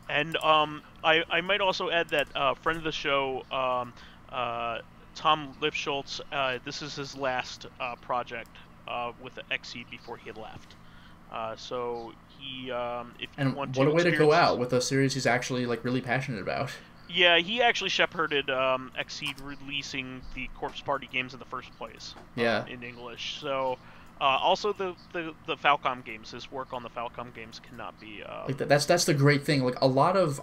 And I might also add that friend of the show, Tom Lifschultz, this is his last project with the Xseed before he left. So he, if you want to, what a way to go out with a series he's actually like really passionate about. Yeah, he actually shepherded Xseed releasing the Corpse Party games in the first place. Yeah. In English. So. Also, the Falcom games, his work on the Falcom games cannot be. Like that's the great thing. Like a lot of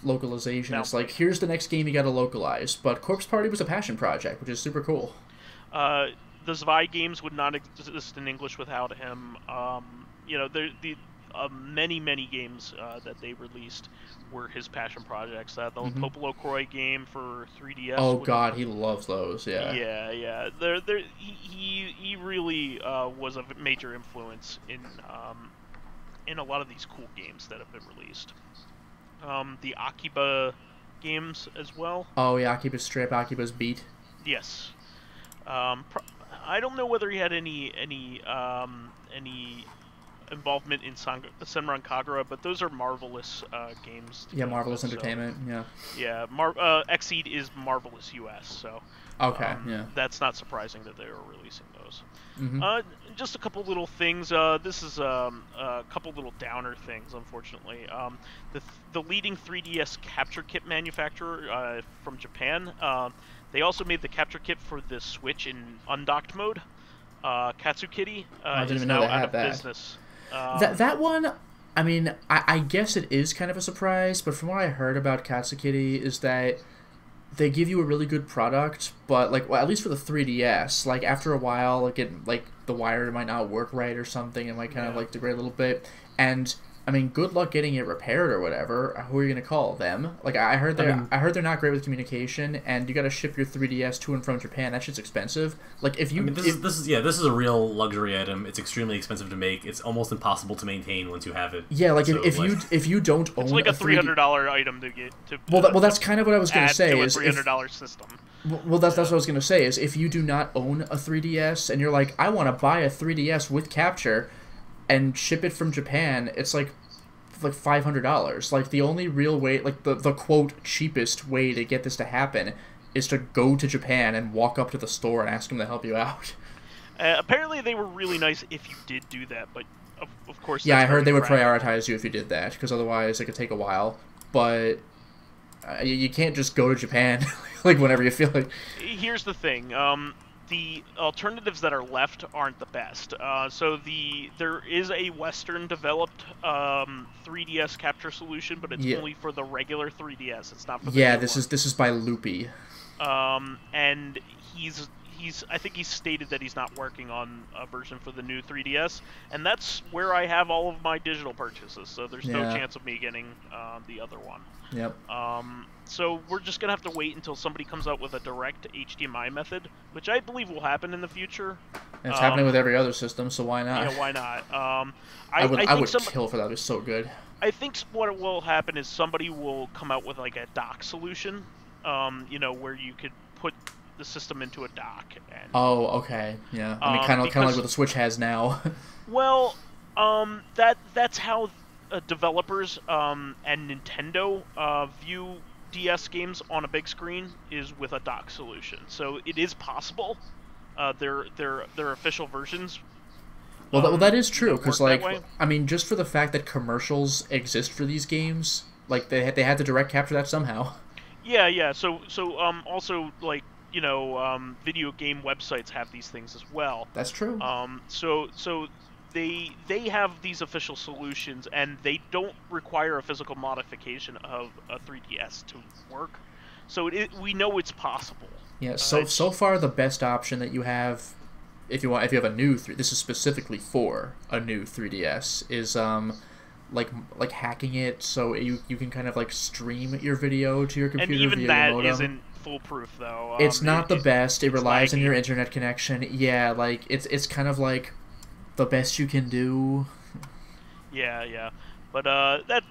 localization. It's like here's the next game you got to localize. But Corpse Party was a passion project, which is super cool. The Zwei games would not exist in English without him. Many games that they released were his passion projects. The Popolo Croy game for 3DS. Oh God, he loves those. Yeah. Yeah. He really was a major influence in a lot of these cool games that have been released. The Akiba games as well. Oh yeah, Akiba's Strip, Akiba's Beat. Yes. I don't know whether he had any involvement in Senran Kagura, but those are Marvelous games. Yeah, Marvelous Entertainment. So, yeah. Xseed is Marvelous US, so okay, yeah, that's not surprising that they were releasing those. Mm-hmm. Just a couple little things. This is a couple little downer things, unfortunately. The leading 3DS capture kit manufacturer from Japan. They also made the capture kit for the Switch in undocked mode. Katsukitty is now out of business. That one, I mean, I guess it is kind of a surprise, but from what I heard about Katsukitty is that they give you a really good product, but like, well, at least for the 3DS, like after a while, like the wire might not work right or something, it might kind of like degrade a little bit, and I mean, good luck getting it repaired or whatever. Who are you gonna call them? Like I heard they're not great with communication, and you got to ship your 3DS to and from Japan. That shit's expensive. Like if you, this is a real luxury item. It's extremely expensive to make. It's almost impossible to maintain once you have it. Yeah, like so, if you don't own, it's like a $300 item to get to. Well, that's kind of what I was gonna say. Is a $300 system. Well, that's what I was gonna say. Is if you do not own a 3DS and you're like, I want to buy a 3DS with capture and ship it from Japan, it's like $500. Like the only real way, like the quote cheapest way to get this to happen is to go to Japan and walk up to the store and ask them to help you out. Apparently they were really nice if you did do that, but of course. Yeah, I heard they would prioritize you if you did that, because otherwise it could take a while. But you can't just go to Japan like whenever you feel like. Here's the thing. the alternatives that are left aren't the best. So there is a Western developed 3DS capture solution, but it's only for the regular 3DS. It's not for the new this is by Loopy. And he's I think he's stated that he's not working on a version for the new 3DS, and that's where I have all of my digital purchases. So there's no chance of me getting the other one. Yep. So we're just gonna have to wait until somebody comes out with a direct HDMI method, which I believe will happen in the future. And it's happening with every other system, so why not? Yeah, why not? I would kill for that. It's so good. I think what will happen is somebody will come out with like a dock solution, where you could put the system into a dock. And, okay. Yeah. I mean, kind of like what the Switch has now. Well, that's how developers and Nintendo view DS games on a big screen, is with a dock solution. So it is possible. Their official versions. Well, that is true, because I mean, just for the fact that commercials exist for these games, like they had to direct capture that somehow. Yeah. So also like video game websites have these things as well. That's true. So they have these official solutions, and they don't require a physical modification of a 3DS to work. So we know it's possible. Yeah. So far, the best option that you have, if you have a new this is specifically for a new 3DS, is like hacking it so you can kind of like stream your video to your computer. And even via that your modem. Isn't foolproof though. It's not the best. It relies on laggy. your internet connection. Yeah, like it's kind of like the best you can do. Yeah. But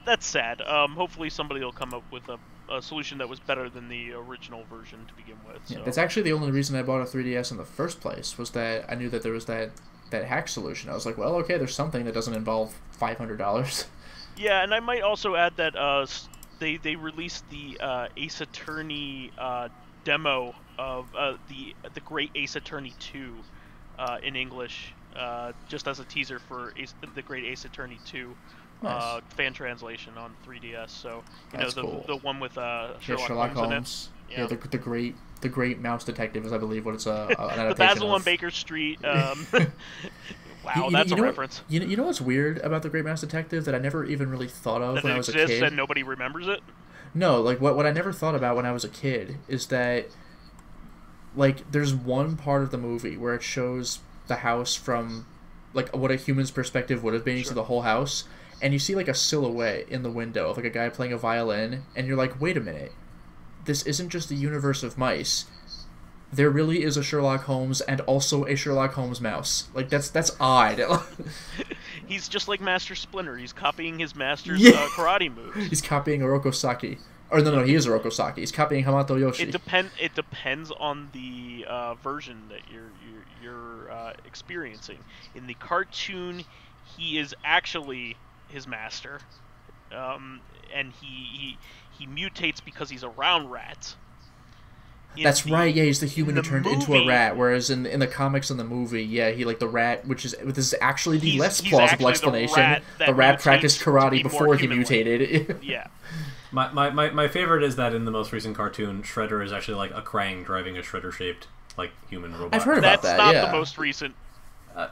that's sad. Hopefully somebody will come up with a solution that was better than the original version to begin with. So. Yeah, that's actually the only reason I bought a 3DS in the first place, was that I knew that there was that hack solution. I was like, well, okay, there's something that doesn't involve $500. Yeah, and I might also add that they released the Ace Attorney demo of the Great Ace Attorney 2 in English, just as a teaser for the Great Ace Attorney 2 Nice. fan translation on 3DS. So That's cool. the one with Sherlock Holmes in it. Yeah, the great mouse detective is, I believe, what it's an adaptation The Basil of. on Baker Street. Wow, that's a reference. You know what's weird about the Great Mouse Detective that I never even really thought of when I was a kid? That it exists and nobody remembers it? No, like what I never thought about when I was a kid is that, like, there's one part of the movie where it shows the house from, like, what a human's perspective would have been, to the whole house, and you see like a silhouette in the window of like a guy playing a violin, and you're like, wait a minute, this isn't just a universe of mice. There really is a Sherlock Holmes and also a Sherlock Holmes mouse. Like, that's odd. He's just like Master Splinter. He's copying his master's karate moves. He's copying Orokosaki. Or no, he is Orokosaki. He's copying Hamato Yoshi. It depends on the version that you're experiencing. In the cartoon, he is actually his master, and he mutates because he's around rats. That's right. Yeah, he's the human who turned into a rat. Whereas in the comics and the movie, he like the rat, this is actually the less plausible explanation. The rat practiced karate before he mutated. Yeah. My favorite is that in the most recent cartoon, Shredder is actually like a Krang driving a Shredder-shaped like human robot. I've heard about that. That's not the most recent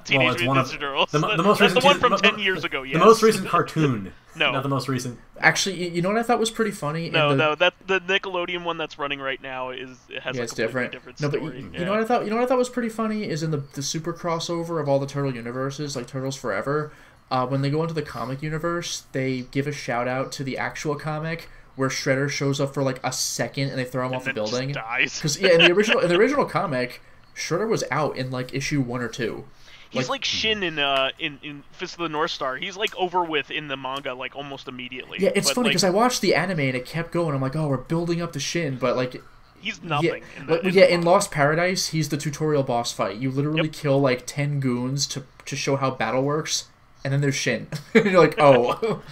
Teenage Mutant Ninja Turtles. The most recent, that's the one from 10 years ago. Yes. The most recent cartoon. No, not the most recent. Actually, you know what I thought was pretty funny? No, that the Nickelodeon one that's running right now has a completely different story. No, but you know what I thought? You know what I thought was pretty funny is in the super crossover of all the Turtle universes, like Turtles Forever. When they go into the comic universe, they give a shout out to the actual comic where Shredder shows up for like a second and they throw him off the building. Because in the original comic, Shredder was out in like issue 1 or 2. He's like Shin in Fist of the North Star. He's like over with in the manga like almost immediately. Yeah, it's funny because I watched the anime and it kept going. I'm like, oh, we're building up to Shin, but like he's nothing. In Lost Paradise, he's the tutorial boss fight. You literally kill like 10 goons to show how battle works, and then there's Shin. And you're like, oh.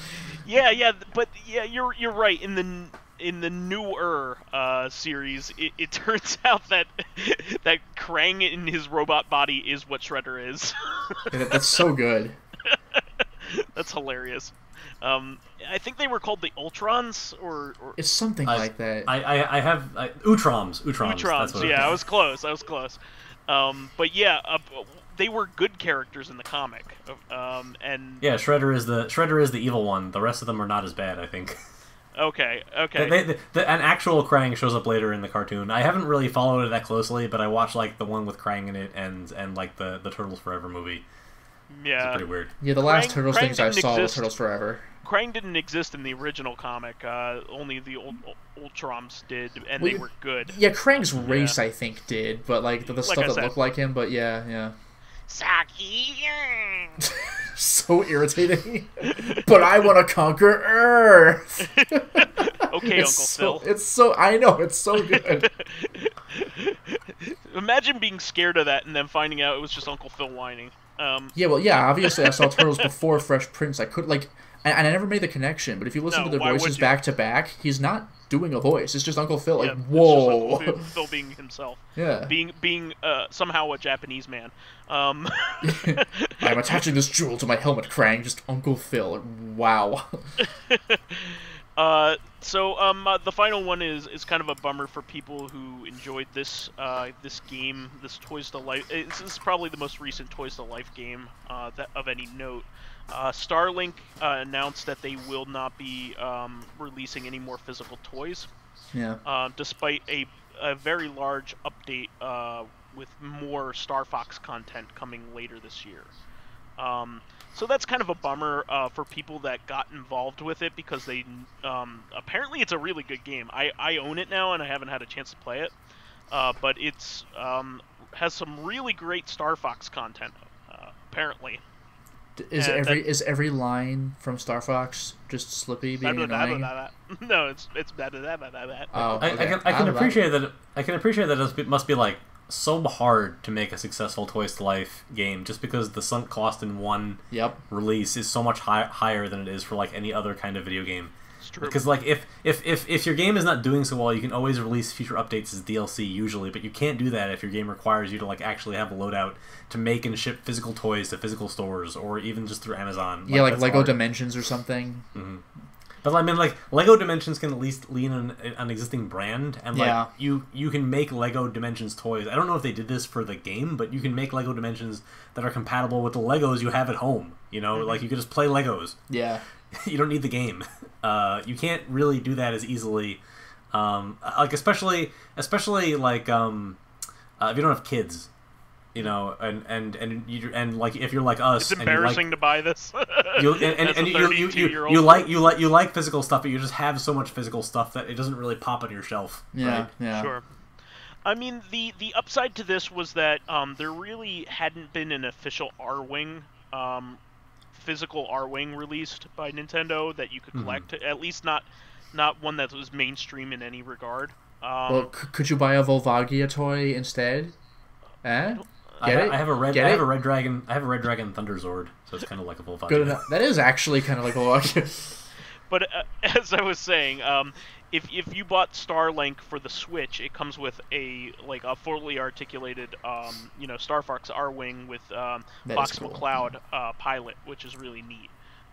but you're right. In the newer series, it turns out that Krang in his robot body is what Shredder is. Yeah, that's so good. That's hilarious. I think they were called the Ultrons, or it's something like that. I have Utroms. That's what I was close. But yeah, they were good characters in the comic. And yeah, Shredder is the evil one. The rest of them are not as bad, I think. Okay. An actual Krang shows up later in the cartoon. I haven't really followed it that closely, but I watched like the one with Krang in it and like the Turtles Forever movie. Yeah, it's pretty weird. Yeah, the last Turtles things I saw was Turtles Forever. Krang didn't exist in the original comic. Only the Ultrams did, and they were good. Yeah, Krang's race I think did, but like the stuff that looked like him. But yeah. Saki. So irritating. But I want to conquer Earth. Okay, Uncle Phil. It's so I know it's so good. Imagine being scared of that and then finding out it was just Uncle Phil whining. Obviously I saw Turtles before Fresh Prince. I could and I never made the connection. But if you listen to their voices back to back, he's not doing a voice. It's just Uncle Phil. Like whoa, Uncle Phil being himself. Yeah, being somehow a Japanese man. I'm attaching this jewel to my helmet, Krang. Just Uncle Phil. Wow. The final one is kind of a bummer for people who enjoyed this game, this Toys to Life. This is probably the most recent Toys to Life game of any note. Starlink announced that they will not be releasing any more physical toys. Yeah. Despite a very large update with more Star Fox content coming later this year. So that's kind of a bummer for people that got involved with it because they apparently it's a really good game. I own it now and I haven't had a chance to play it, but it's has some really great Star Fox content apparently. Is every line from Star Fox just Slippy being annoying? No, it's that. Oh, okay. I can appreciate that. I can appreciate that it must be like so hard to make a successful Toys to Life game just because the sunk cost in one release is so much higher than it is for like any other kind of video game. It's true. Because like if your game is not doing so well, you can always release future updates as DLC usually, but you can't do that if your game requires you to like actually have a loadout to make and ship physical toys to physical stores or even just through Amazon. Yeah, like Lego Dimensions or something. Mm-hmm. But I mean, like Lego Dimensions can at least lean on an existing brand, and like you can make Lego Dimensions toys. I don't know if they did this for the game, but you can make Lego Dimensions that are compatible with the Legos you have at home. You know, like you can just play Legos. Yeah, you don't need the game. You can't really do that as easily. Like especially like if you don't have kids. You know, and like if you're like us, it's embarrassing to buy this. You like physical stuff, but you just have so much physical stuff that it doesn't really pop on your shelf. Yeah, right? Yeah. Sure. I mean, the upside to this was that there really hadn't been an official R-Wing, physical R-Wing released by Nintendo that you could collect. At least not one that was mainstream in any regard. Well, could you buy a Volvagia toy instead? I have a red dragon. I have a red dragon Thunder Zord, so it's kind of like a Volvagia. Good enough. That is actually kind of like a Volvagia. But as I was saying, if you bought Starlink for the Switch, it comes with a fully articulated Star Fox R-Wing with Fox cool. McCloud pilot, which is really neat.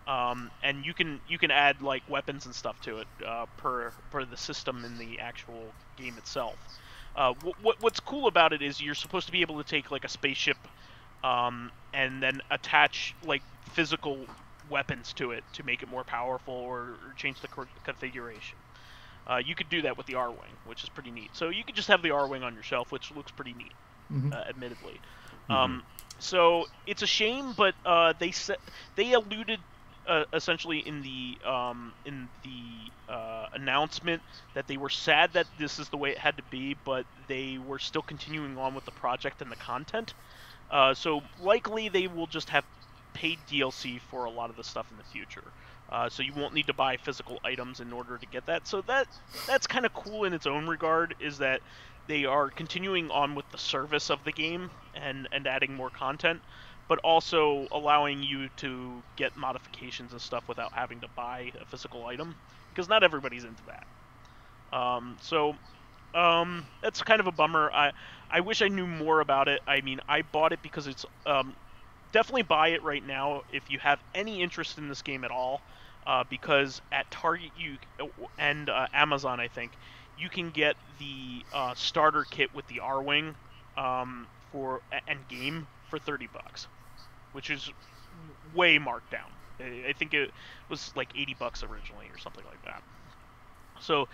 And you can add like weapons and stuff to it per the system in the actual game itself. What's cool about it is you're supposed to be able to take like a spaceship and then attach like physical weapons to it to make it more powerful or change the configuration. You could do that with the R-Wing, which is pretty neat. So you could just have the R-Wing on your shelf, which looks pretty neat, admittedly. So it's a shame, but they alluded essentially in the announcement that they were sad that this is the way it had to be, but they were still continuing on with the project and the content. So likely they will just have paid DLC for a lot of the stuff in the future. So you won't need to buy physical items in order to get that. So that's kind of cool in its own regard, is that they are continuing on with the service of the game and adding more content, but also allowing you to get modifications and stuff without having to buy a physical item, because not everybody's into that. That's kind of a bummer. I wish I knew more about it. I mean, I bought it because it's... definitely buy it right now if you have any interest in this game at all, because at Target and Amazon, I think, you can get the starter kit with the R-Wing and game for $30, which is way marked down. I think it was like $80 originally or something like that. So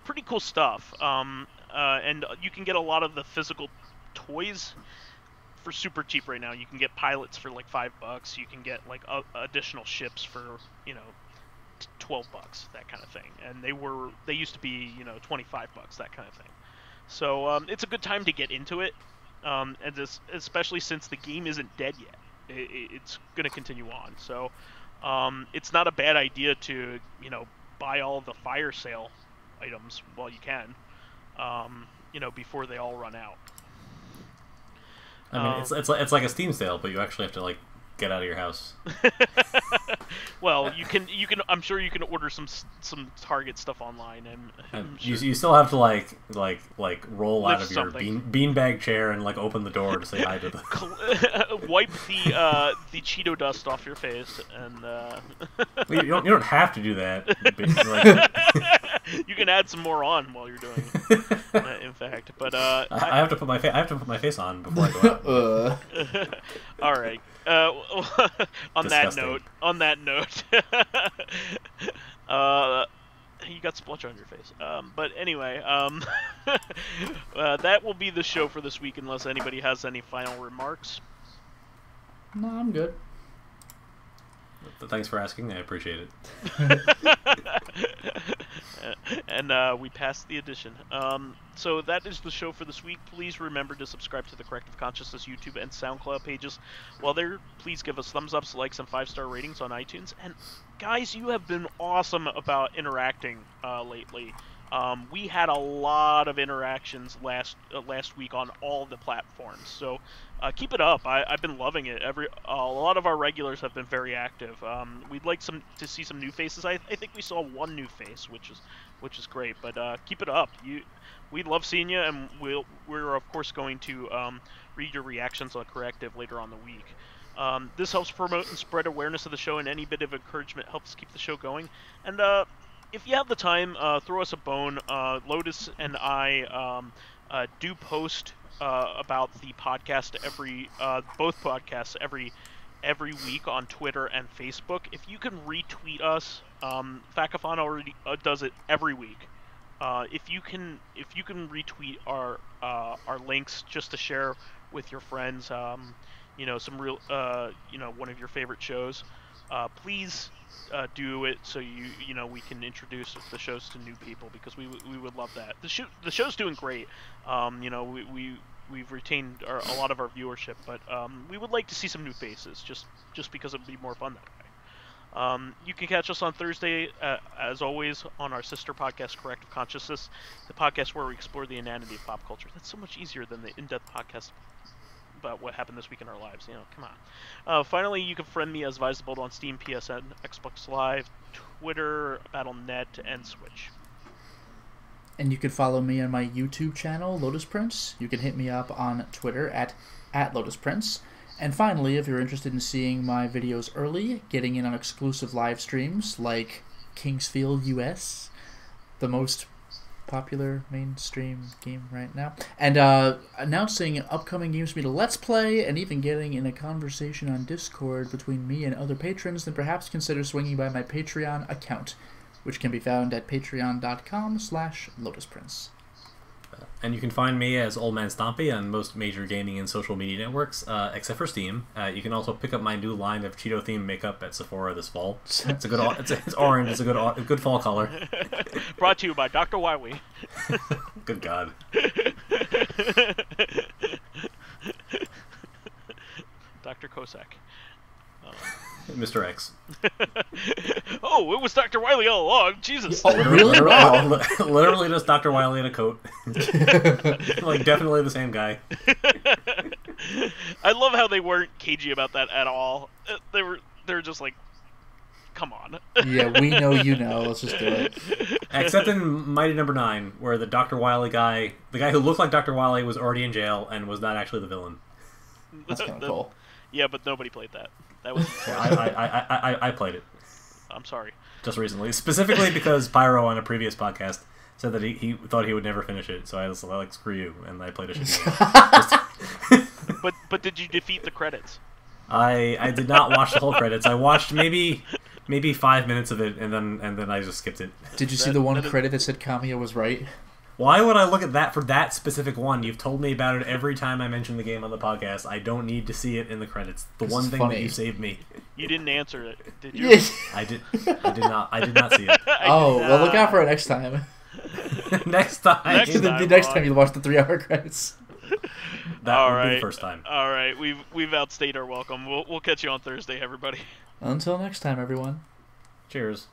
pretty cool stuff. And you can get a lot of the physical toys for super cheap right now. You can get pilots for like $5. You can get like additional ships for, you know, $12, that kind of thing. And they used to be, you know, $25, that kind of thing. So it's a good time to get into it, and especially since the game isn't dead yet. It's going to continue on. So it's not a bad idea to, you know, buy all of the fire sale items while you can, you know, before they all run out. I mean, it's like a Steam sale, but you actually have to like get out of your house. Well, you can. I'm sure you can order some Target stuff online, and sure. you still have to like roll out of your something. beanbag chair and like open the door to say hi to the. Wipe the Cheeto dust off your face, and you don't have to do that. But, you can add some more on while you're doing it. In fact, but I have to put my face on before I go out. All right. On Disgusting. that note, you got splotch on your face. But anyway, that will be the show for this week, unless anybody has any final remarks. No, I'm good. Thanks for asking. I appreciate it. And we passed the edition. So that is the show for this week. Please remember to subscribe to the Corrective Consciousness YouTube and Soundcloud pages. While there, please give us thumbs ups, likes, and 5-star ratings on iTunes. And guys, you have been awesome about interacting lately. We had a lot of interactions last week on all the platforms. So keep it up. I've been loving it. A lot of our regulars have been very active. We'd like to see some new faces. I think we saw one new face, which is great. But keep it up. We love seeing you, and we're of course going to read your reactions on Corrective later on the week. This helps promote and spread awareness of the show, and any bit of encouragement helps keep the show going. And if you have the time, throw us a bone. Lotus and I do post about the podcast both podcasts every week on Twitter and Facebook. If you can retweet us, Facathon already does it every week. If you can retweet our links just to share with your friends, you know, some real you know, one of your favorite shows, please do it, so you know, we can introduce the shows to new people, because we would love that. The show's doing great. You know, we've retained a lot of our viewership, but we would like to see some new faces, just because it would be more fun that way. You can catch us on Thursday, as always, on our sister podcast, Corrective Consciousness, the podcast where we explore the inanity of pop culture. That's so much easier than the in-depth podcast about what happened this week in our lives. You know, come on. Finally, you can friend me as vysethebold on Steam, PSN, Xbox Live, Twitter, Battle.net, and Switch. And you can follow me on my YouTube channel, Lotus Prince. You can hit me up on Twitter at Lotus Prince. And finally, if you're interested in seeing my videos early, getting in on exclusive live streams like Kingsfield US, the most popular mainstream game right now, and announcing upcoming games for me to Let's Play, and even getting in a conversation on Discord between me and other patrons, then perhaps consider swinging by my Patreon account, which can be found at patreon.com/LotusPrince. And you can find me as OldManStompy on most major gaming and social media networks, except for Steam. You can also pick up my new line of Cheeto-themed makeup at Sephora this fall. It's a good, it's orange. It's a good fall color. Brought to you by Dr. Wiley. Good God. Dr. Kosak. Mr. X. Oh, it was Dr. Wiley all along. Jesus. Oh, really? Wow. Literally just Dr. Wiley in a coat. Like, definitely the same guy. I love how they weren't cagey about that at all. They were just like, come on. Yeah, we know you know. Let's just do it. Except in Mighty Number 9, where the Dr. Wiley guy, the guy who looked like Dr. Wiley, was already in jail and was not actually the villain. That's kind of cool. Yeah, but nobody played that. That was. I played it. I'm sorry. Just recently, specifically because Pyro on a previous podcast said that he thought he would never finish it, so I was like, screw you, and I played a shitty game. But did you defeat the credits? I did not watch the whole credits. I watched maybe 5 minutes of it, and then I just skipped it. Did you see the one credit that said Kamiya was right? Why would I look at that for that specific one? You've told me about it every time I mention the game on the podcast. I don't need to see it in the credits. The one thing that you saved me. You didn't answer it, did you? Yes. I did not see it. Oh, well, look out for it next time. Next time. The next time you watch the 3-hour credits. That would be the first time. All right, we've outstayed our welcome. We'll catch you on Thursday, everybody. Until next time, everyone. Cheers.